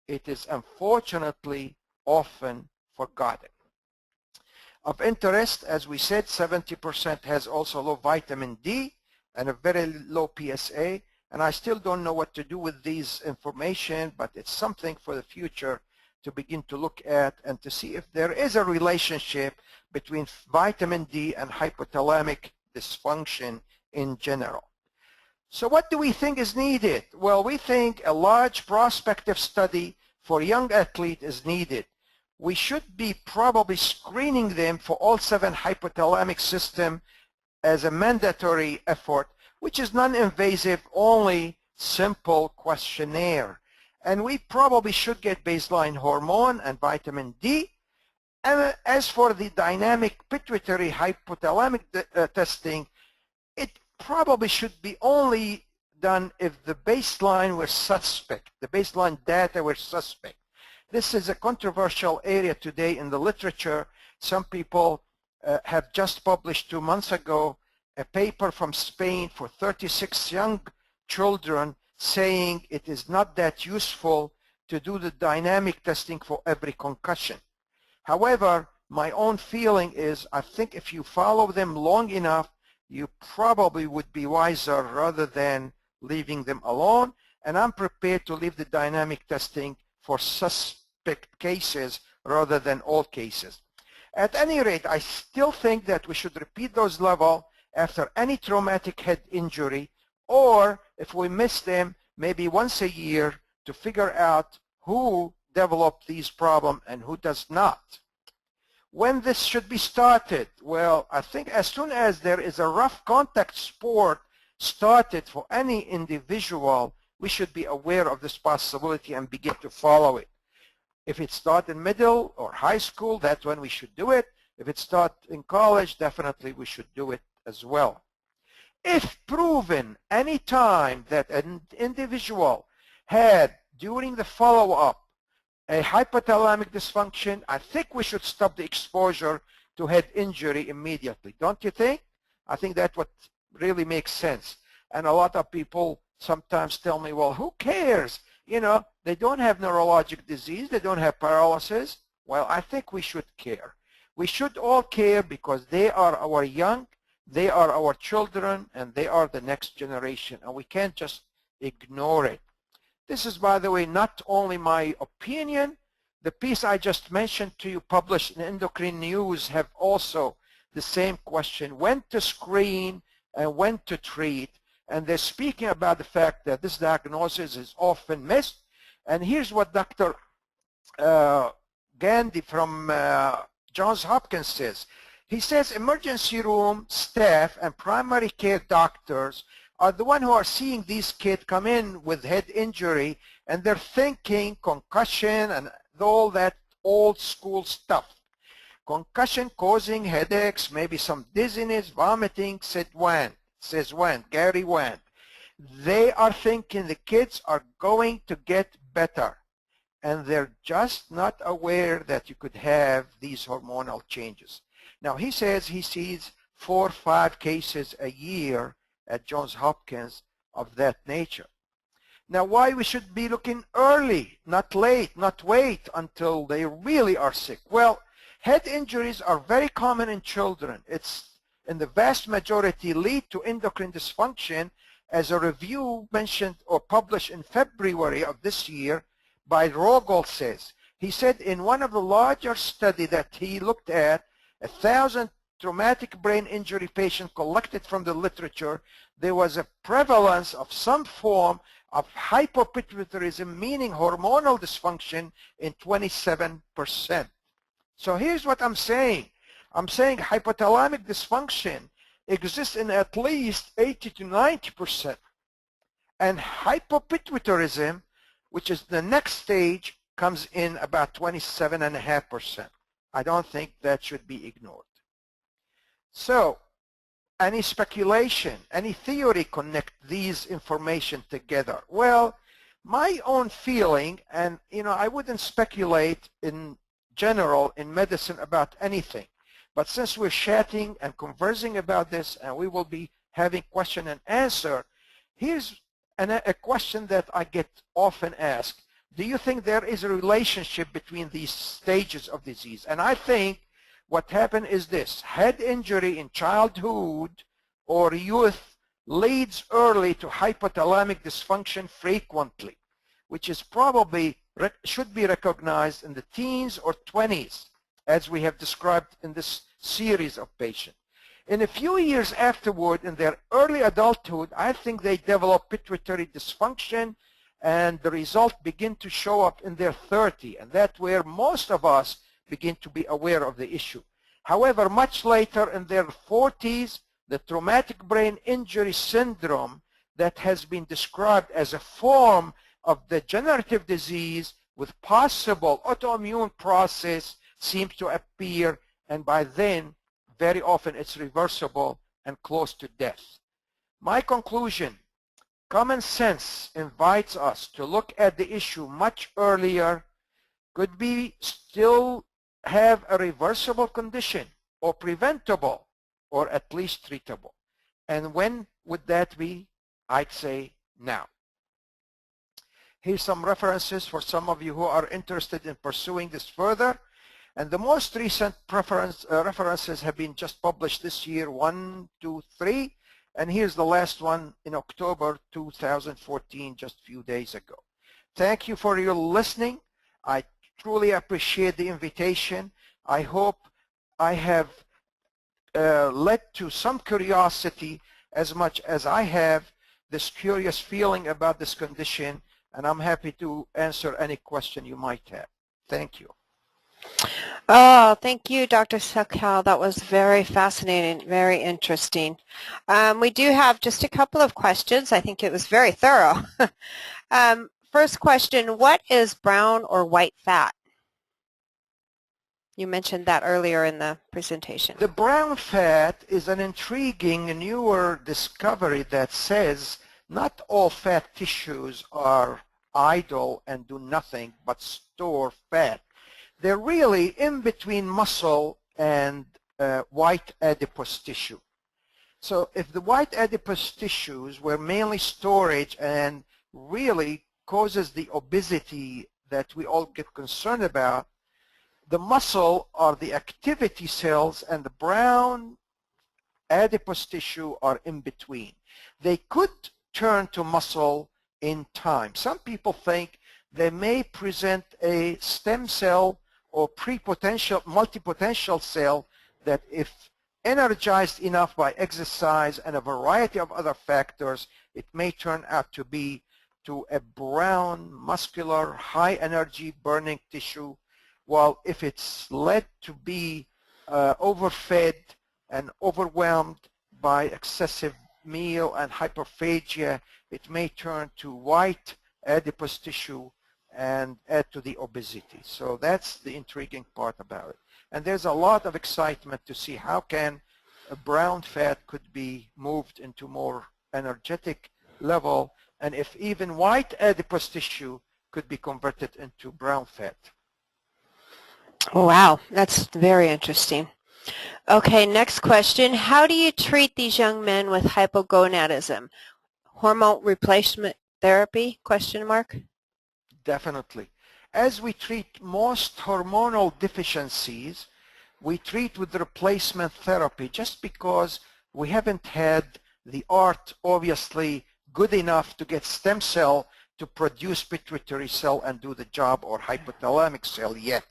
Speaker 1: It is unfortunately often forgotten. Of interest, as we said, 70% has also low vitamin D and a very low PSA, and I still don't know what to do with these information, but it's something for the future to begin to look at and to see if there is a relationship between vitamin D and hypothalamic dysfunction in general. So what do we think is needed? Well, we think a large prospective study for young athletes is needed. We should be probably screening them for all 7 hypothalamic system as a mandatory effort, which is non-invasive, only simple questionnaire. And we probably should get baseline hormone and vitamin D. And as for the dynamic pituitary hypothalamic testing, it probably should be only done if the baseline were suspect, the baseline data were suspect. This is a controversial area today in the literature. Some people have just published 2 months ago a paper from Spain for 36 young children saying it is not that useful to do the dynamic testing for every concussion. However, my own feeling is I think if you follow them long enough, you probably would be wiser rather than leaving them alone. And I'm prepared to leave the dynamic testing for suspect cases rather than all cases. At any rate, I still think that we should repeat those levels after any traumatic head injury, or if we miss them, maybe once a year to figure out who developed these problems and who does not. When this should be started? Well, I think as soon as there is a rough contact sport started for any individual, we should be aware of this possibility and begin to follow it. If it starts in middle or high school, that's when we should do it. If it starts in college, definitely we should do it as well. If proven any time that an individual had, during the follow-up, a hypothalamic dysfunction, I think we should stop the exposure to head injury immediately. Don't you think? I think that's what really makes sense. And a lot of people sometimes tell me, well, who cares? You know, they don't have neurologic disease, they don't have paralysis. Well, I think we should care. We should all care because they are our young, they are our children, and they are the next generation, and we can't just ignore it. This is, by the way, not only my opinion. The piece I just mentioned to you published in Endocrine News have also the same question, when to screen and when to treat. And they're speaking about the fact that this diagnosis is often missed. And here's what Dr. Gandhi from Johns Hopkins says. He says emergency room staff and primary care doctors are the one who are seeing these kids come in with head injury, and they're thinking concussion and all that old school stuff. Concussion causing headaches, maybe some dizziness, vomiting, says Gary Wand. They are thinking the kids are going to get better, and they're just not aware that you could have these hormonal changes. Now, he says he sees 4 or 5 cases a year at Johns Hopkins of that nature. Now, why we should be looking early, not late, not wait until they really are sick? Well, head injuries are very common in children. It's in the vast majority lead to endocrine dysfunction, as a review mentioned or published in February of this year by Rogel says. He said in one of the larger studies that he looked at, 1,000 traumatic brain injury patients collected from the literature, there was a prevalence of some form of hypopituitarism, meaning hormonal dysfunction, in 27%. So here's what I'm saying. I'm saying hypothalamic dysfunction exists in at least 80 to 90%. And hypopituitarism, which is the next stage, comes in about 27.5%. I don't think that should be ignored. So, any speculation, any theory connect these information together? Well, my own feeling, and I wouldn't speculate in general in medicine about anything, but since we're chatting and conversing about this, and we will be having question and answer, here's a question that I get often asked. Do you think there is a relationship between these stages of disease? And I think what happened is this: head injury in childhood or youth leads early to hypothalamic dysfunction frequently, which is probably should be recognized in the teens or 20s, as we have described in this series of patients. In a few years afterward, in their early adulthood, I think they develop pituitary dysfunction, and the result begin to show up in their 30s, and that's where most of us begin to be aware of the issue. However, much later in their 40s, the traumatic brain injury syndrome that has been described as a form of degenerative disease with possible autoimmune process seems to appear, and by then, very often it's reversible and close to death. My conclusion: common sense invites us to look at the issue much earlier. Could we still have a reversible condition, or preventable, or at least treatable? And when would that be? I'd say now. Here's some references for some of you who are interested in pursuing this further. And the most recent references have been just published this year, 1, 2, 3. And here's the last one in October 2014, just a few days ago. Thank you for your listening. I truly appreciate the invitation. I hope I have led to some curiosity as much as I have this curious feeling about this condition, and I'm happy to answer any question you might have. Thank you.
Speaker 3: Oh, thank you, Dr. Sakal. That was very fascinating, very interesting. We do have just a couple of questions. I think it was very thorough. First question, what is brown or white fat? You mentioned that earlier in the presentation.
Speaker 1: The brown fat is an intriguing newer discovery that says not all fat tissues are idle and do nothing but store fat. They're really in between muscle and white adipose tissue. So if the white adipose tissues were mainly storage and really causes the obesity that we all get concerned about, the muscle are the activity cells and the brown adipose tissue are in between. They could turn to muscle in time. Some people think they may present a stem cell or multipotential cell that, if energized enough by exercise and a variety of other factors, it may turn out to be a brown, muscular, high energy burning tissue, while if it's led to be overfed and overwhelmed by excessive meal and hyperphagia, it may turn to white adipose tissue and add to the obesity. So that's the intriguing part about it. And there's a lot of excitement to see how can a brown fat could be moved into more energetic level, and if even white adipose tissue could be converted into brown fat.
Speaker 3: Wow, that's very interesting. Okay, next question. How do you treat these young men with hypogonadism? Hormone replacement therapy? Question mark.
Speaker 1: Definitely. As we treat most hormonal deficiencies, we treat with replacement therapy just because we haven't had the art, obviously, good enough to get stem cell to produce pituitary cell and do the job, or hypothalamic cell yet.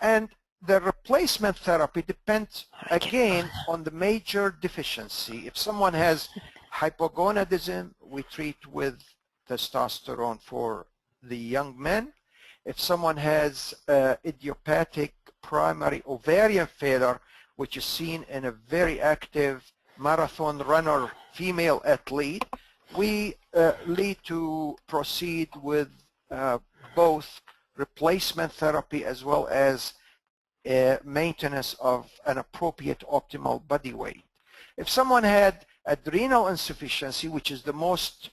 Speaker 1: And the replacement therapy depends, again, on the major deficiency. If someone has hypogonadism, we treat with testosterone for the young men. If someone has idiopathic primary ovarian failure, which is seen in a very active marathon runner female athlete, we lead to proceed with both replacement therapy as well as maintenance of an appropriate optimal body weight. If someone had adrenal insufficiency, which is the most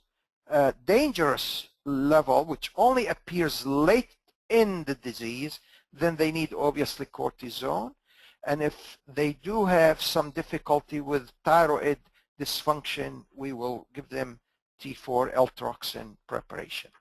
Speaker 1: dangerous level, which only appears late in the disease, then they need obviously cortisone. And if they do have some difficulty with thyroid dysfunction, we will give them T4 L-troxin preparation.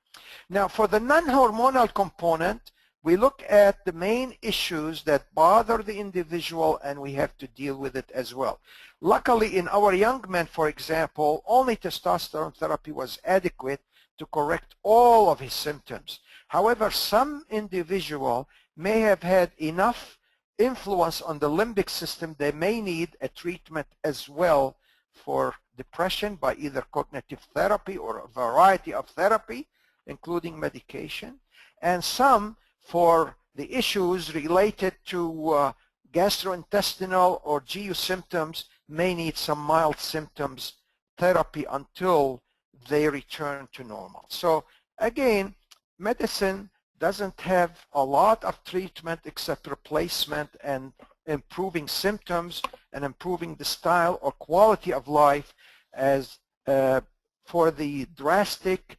Speaker 1: Now, for the non-hormonal component, we look at the main issues that bother the individual, and we have to deal with it as well. Luckily, in our young men, for example, only testosterone therapy was adequate to correct all of his symptoms. However, some individual may have had enough influence on the limbic system, they may need a treatment as well for depression by either cognitive therapy or a variety of therapy, including medication, and some for the issues related to gastrointestinal or GU symptoms may need some mild symptoms therapy until they return to normal. So again, medicine doesn't have a lot of treatment except replacement and improving symptoms and improving the style or quality of life. As for the drastic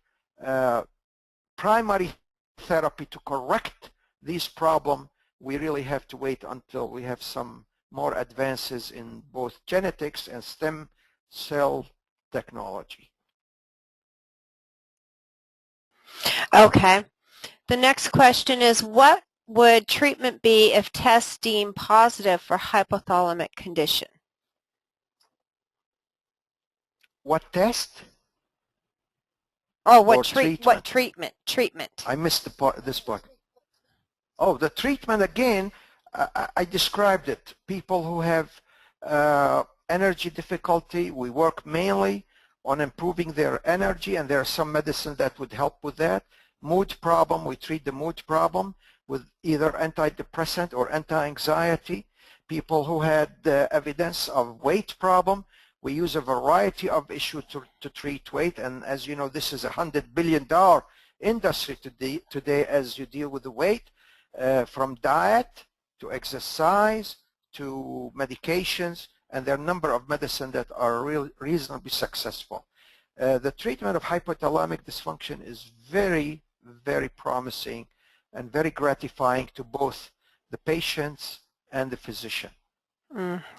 Speaker 1: primary therapy to correct these problems, we really have to wait until we have some more advances in both genetics and stem cell technology.
Speaker 3: Okay. The next question is, what would treatment be if tests deemed positive for hypothalamic condition?
Speaker 1: What test?
Speaker 3: Oh, what
Speaker 1: Or treatment?
Speaker 3: What treatment? Treatment.
Speaker 1: I missed this part. Oh, the treatment, again, I described it. People who have energy difficulty, we work mainly on improving their energy, and there are some medicines that would help with that. Mood problem, we treat the mood problem with either antidepressant or anti-anxiety. People who had evidence of weight problem, we use a variety of issues to treat weight, and as you know, this is a $100 billion industry today as you deal with the weight, from diet to exercise to medications, and there are a number of medicines that are reasonably successful. The treatment of hypothalamic dysfunction is very, very promising and very gratifying to both the patients and the physician.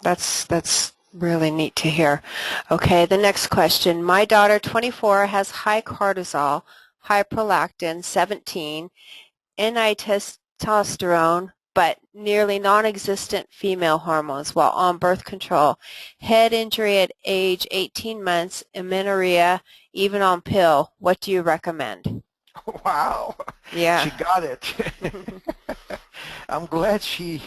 Speaker 3: That's really neat to hear. Okay, the next question. My daughter, 24, has high cortisol, high prolactin, 17, NI testosterone, but nearly non-existent female hormones while on birth control, head injury at age 18 months, amenorrhea, even on pill. What do you recommend?
Speaker 1: Wow,
Speaker 3: Yeah.
Speaker 1: she got it. I'm glad she,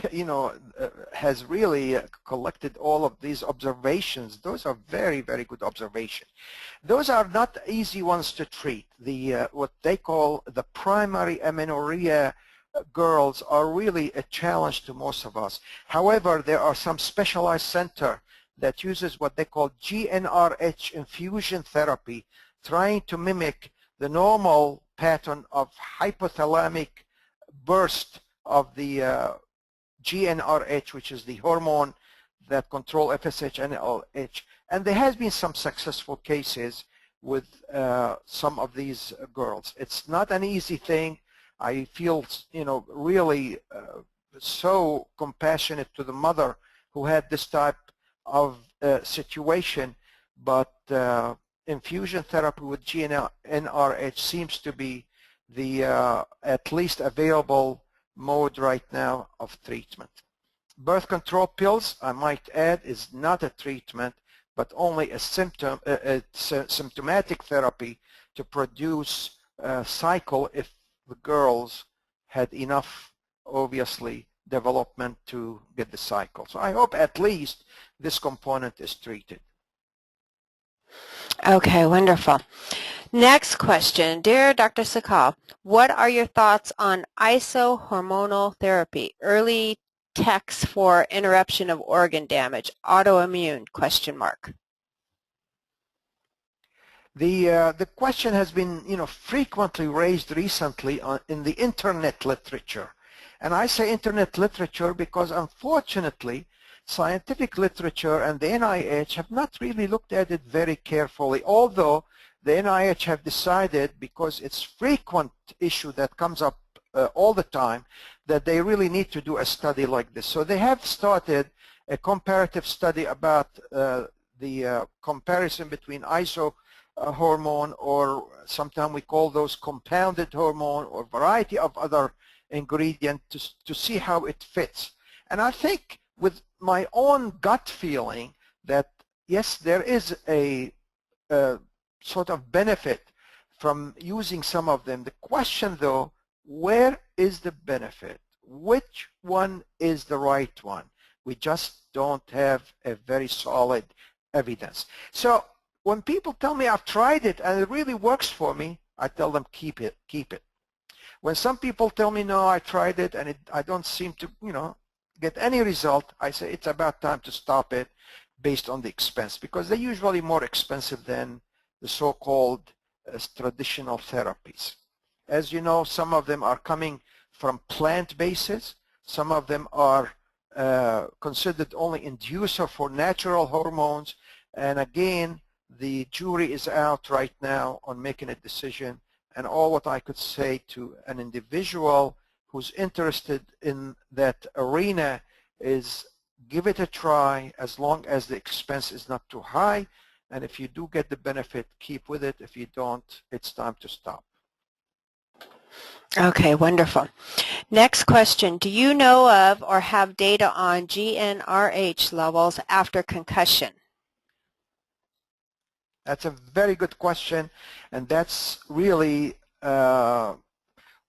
Speaker 1: has really collected all of these observations. Those are very, very good observations. Those are not easy ones to treat. The what they call the primary amenorrhea girls are really a challenge to most of us. However, there are some specialized center that uses what they call GnRH infusion therapy, trying to mimic the normal pattern of hypothalamic burst of the GnRH, which is the hormone that control FSH and LH. And there has been some successful cases with some of these girls. It's not an easy thing. I feel, really so compassionate to the mother who had this type of situation, but infusion therapy with GnRH seems to be the at least available mode right now of treatment. Birth control pills, I might add, is not a treatment, but only a symptomatic therapy to produce a cycle if the girls had enough, obviously, development to get the cycle. So I hope at least this component is treated.
Speaker 3: Okay, wonderful. Next question. Dear Dr. Sakal, what are your thoughts on isohormonal therapy? Early texts for interruption of organ damage, autoimmune, ?
Speaker 1: The question has been, frequently raised recently in the internet literature. And I say internet literature because, unfortunately, scientific literature and the NIH have not really looked at it very carefully, although the NIH have decided, because it's frequent issue that comes up all the time, that they really need to do a study like this. So they have started a comparative study about the comparison between hormone, or sometimes we call those compounded hormone, or variety of other ingredients to see how it fits. And I think with my own gut feeling that yes, there is a sort of benefit from using some of them. The question though, where is the benefit? Which one is the right one? We just don't have a very solid evidence. So when people tell me I've tried it and it really works for me, I tell them keep it, keep it. When some people tell me no, I tried it and I don't seem to, get any result, I say it's about time to stop it based on the expense, because they're usually more expensive than the so-called traditional therapies. As you know, some of them are coming from plant bases. Some of them are considered only inducer for natural hormones. And again, the jury is out right now on making a decision. And all what I could say to an individual who's interested in that arena is give it a try, as long as the expense is not too high. And if you do get the benefit, keep with it. If you don't, it's time to stop.
Speaker 3: Okay, wonderful. Next question. Do you know of or have data on GnRH levels after concussion?
Speaker 1: That's a very good question, and that's really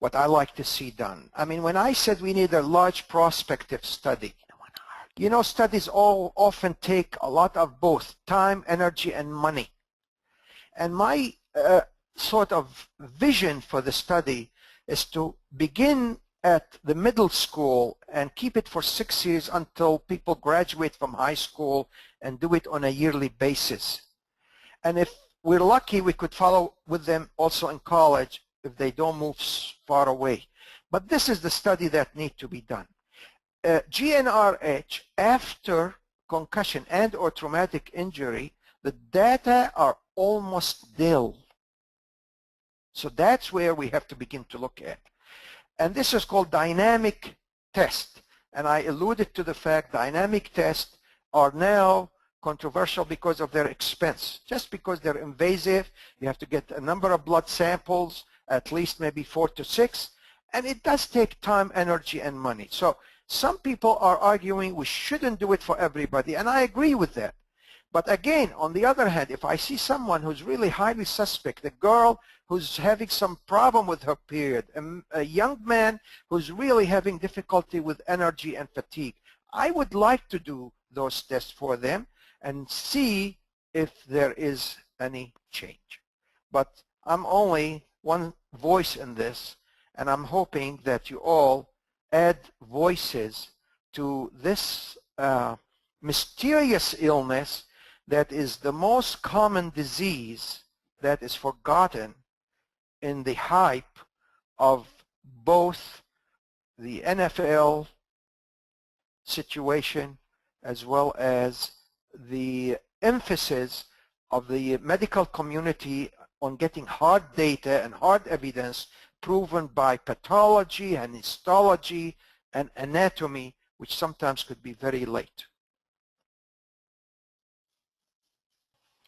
Speaker 1: what I like to see done. I mean, when I said we need a large prospective study, studies often take a lot of both time, energy, and money. And my sort of vision for the study is to begin at the middle school and keep it for 6 years until people graduate from high school and do it on a yearly basis. And if we're lucky, we could follow with them also in college if they don't move far away. But this is the study that needs to be done. GnRH after concussion and or traumatic injury, the data are almost nil. So that's where we have to begin to look at. And this is called dynamic test. And I alluded to the fact dynamic tests are now controversial because of their expense. Just because they're invasive, you have to get a number of blood samples, at least maybe 4 to 6, and it does take time, energy, and money. So some people are arguing we shouldn't do it for everybody, and I agree with that. But again, on the other hand, if I see someone who's really highly suspect, a girl who's having some problem with her period, a young man who's really having difficulty with energy and fatigue, I would like to do those tests for them and see if there is any change. But I'm only one voice in this, and I'm hoping that you all add voices to this mysterious illness that is the most common disease that is forgotten in the hype of both the NFL situation as well as the emphasis of the medical community on getting hard data and hard evidence proven by pathology and histology and anatomy, which sometimes could be very late.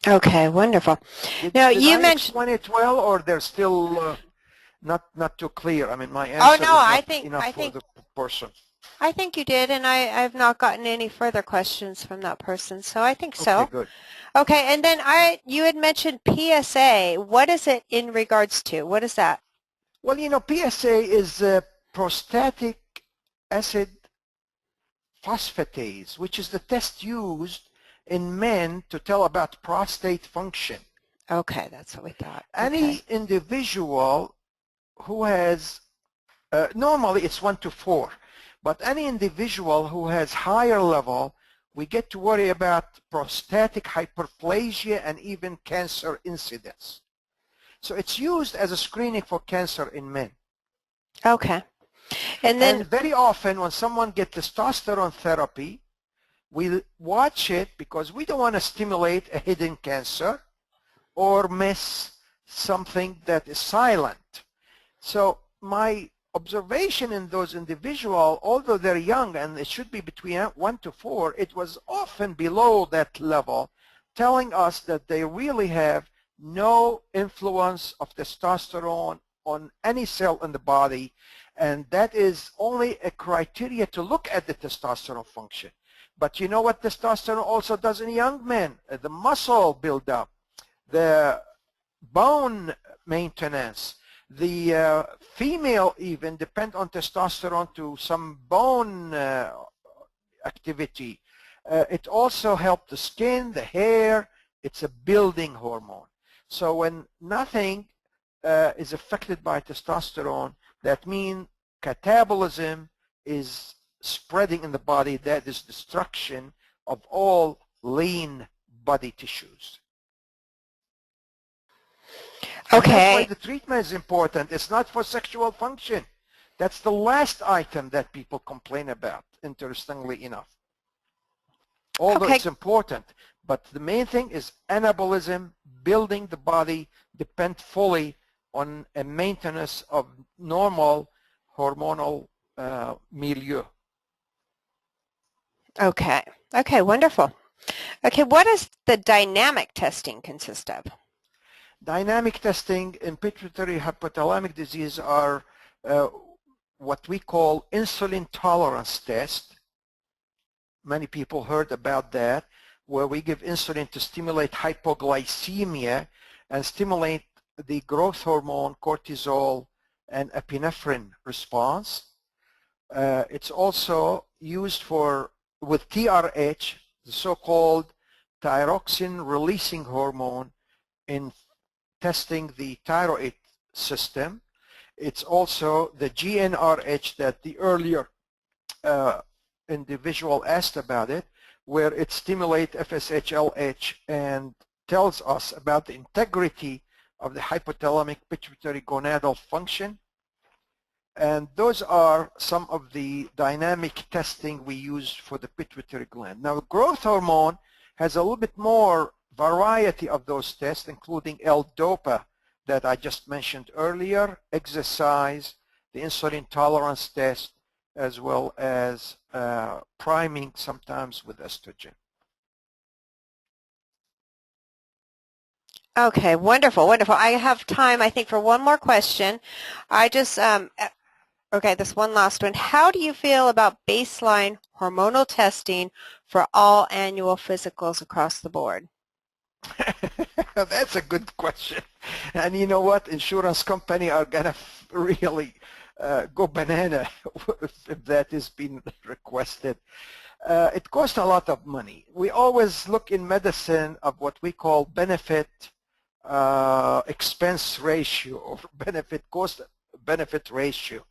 Speaker 3: Okay, wonderful. Now,
Speaker 1: Did
Speaker 3: you
Speaker 1: I
Speaker 3: mentioned...
Speaker 1: explain it well, or there's still not too clear? I mean, my
Speaker 3: Oh,
Speaker 1: answer
Speaker 3: no,
Speaker 1: is
Speaker 3: I
Speaker 1: not
Speaker 3: think
Speaker 1: enough for the person.
Speaker 3: I think you did, and I've not gotten any further questions from that person, so I think so.
Speaker 1: Okay, good.
Speaker 3: Okay, and then you had mentioned PSA. What is it in regards to? What is that?
Speaker 1: Well, you know, PSA is prostatic acid phosphatase, which is the test used in men to tell about prostate function.
Speaker 3: Okay, that's what we thought.
Speaker 1: Any
Speaker 3: Okay.
Speaker 1: individual who has, normally it's 1 to 4, but any individual who has higher level, we get to worry about prostatic hyperplasia and even cancer incidence. So it's used as a screening for cancer in men.
Speaker 3: Okay. And then
Speaker 1: very often when someone gets testosterone therapy, we watch it because we don't want to stimulate a hidden cancer or miss something that is silent. So my observation in those individuals, although they're young and it should be between 1 to 4, it was often below that level, telling us that they really have no influence of testosterone on any cell in the body, and that is only a criteria to look at the testosterone function. But you know what testosterone also does in young men? The muscle buildup, the bone maintenance, the female even depend on testosterone to some bone activity. It also helps the skin, the hair. It's a building hormone. So when nothing is affected by testosterone, that means catabolism is spreading in the body. That is destruction of all lean body tissues.
Speaker 3: okay.
Speaker 1: And that's why the treatment is important. It's not for sexual function. That's the last item that people complain about, interestingly enough. Although
Speaker 3: okay.
Speaker 1: it's important, but the main thing is anabolism, building the body, depend fully on a maintenance of normal hormonal milieu.
Speaker 3: Okay. Okay, wonderful. Okay, what does the dynamic testing consist of?
Speaker 1: Dynamic testing in pituitary hypothalamic disease are what we call insulin tolerance test. Many people heard about that, where we give insulin to stimulate hypoglycemia and stimulate the growth hormone, cortisol, and epinephrine response. It's also used with TRH, the so-called thyroxine releasing hormone, in testing the thyroid system. It's also the GnRH that the earlier individual asked about it, where it stimulates FSH-LH and tells us about the integrity of the hypothalamic pituitary gonadal function. And those are some of the dynamic testing we use for the pituitary gland. Now, growth hormone has a little bit more variety of those tests, including L-DOPA that I just mentioned earlier, exercise, the insulin tolerance test, as well as priming sometimes with estrogen.
Speaker 3: Okay, wonderful, wonderful. I have time, I think, for one more question. I just, Okay, this one last one. How do you feel about baseline hormonal testing for all annual physicals across the board?
Speaker 1: That's a good question. And you know what? Insurance company are gonna really go banana if that is being requested. It costs a lot of money. We always look in medicine of what we call benefit expense ratio or benefit cost benefit ratio.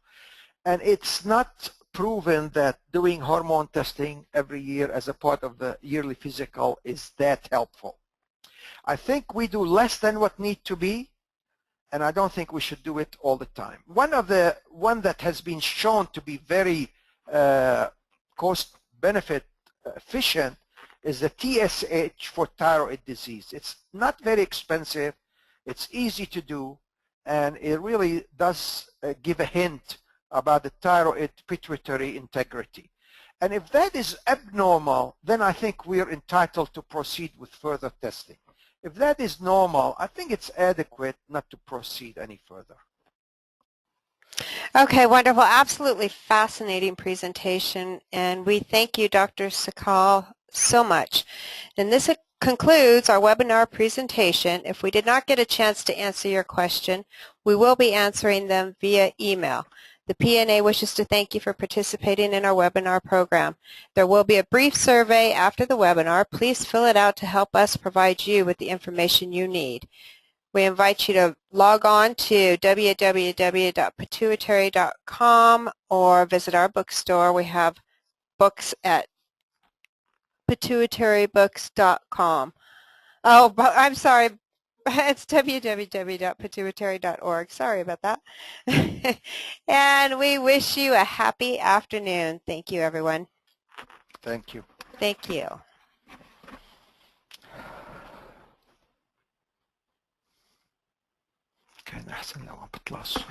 Speaker 1: And it's not proven that doing hormone testing every year as a part of the yearly physical is that helpful. I think we do less than what need to be, and I don't think we should do it all the time. One that has been shown to be very cost benefit efficient is the TSH for thyroid disease. It's not very expensive, it's easy to do, and it really does give a hint about the thyroid pituitary integrity. And if that is abnormal, then I think we are entitled to proceed with further testing. If that is normal, I think it's adequate not to proceed any further.
Speaker 3: Okay, wonderful. Absolutely fascinating presentation. And we thank you, Dr. Sakal, so much. And this concludes our webinar presentation. If we did not get a chance to answer your question, we will be answering them via email. The PNA wishes to thank you for participating in our webinar program. There will be a brief survey after the webinar. Please fill it out to help us provide you with the information you need. We invite you to log on to www.pituitary.com or visit our bookstore. We have books at pituitarybooks.com. Oh, I'm sorry. It's www.pituitary.org. Sorry about that. And we wish you a happy afternoon. Thank you, everyone.
Speaker 1: Thank you.
Speaker 3: Thank you.
Speaker 1: كان أحسن لو عم بطلع الصوت.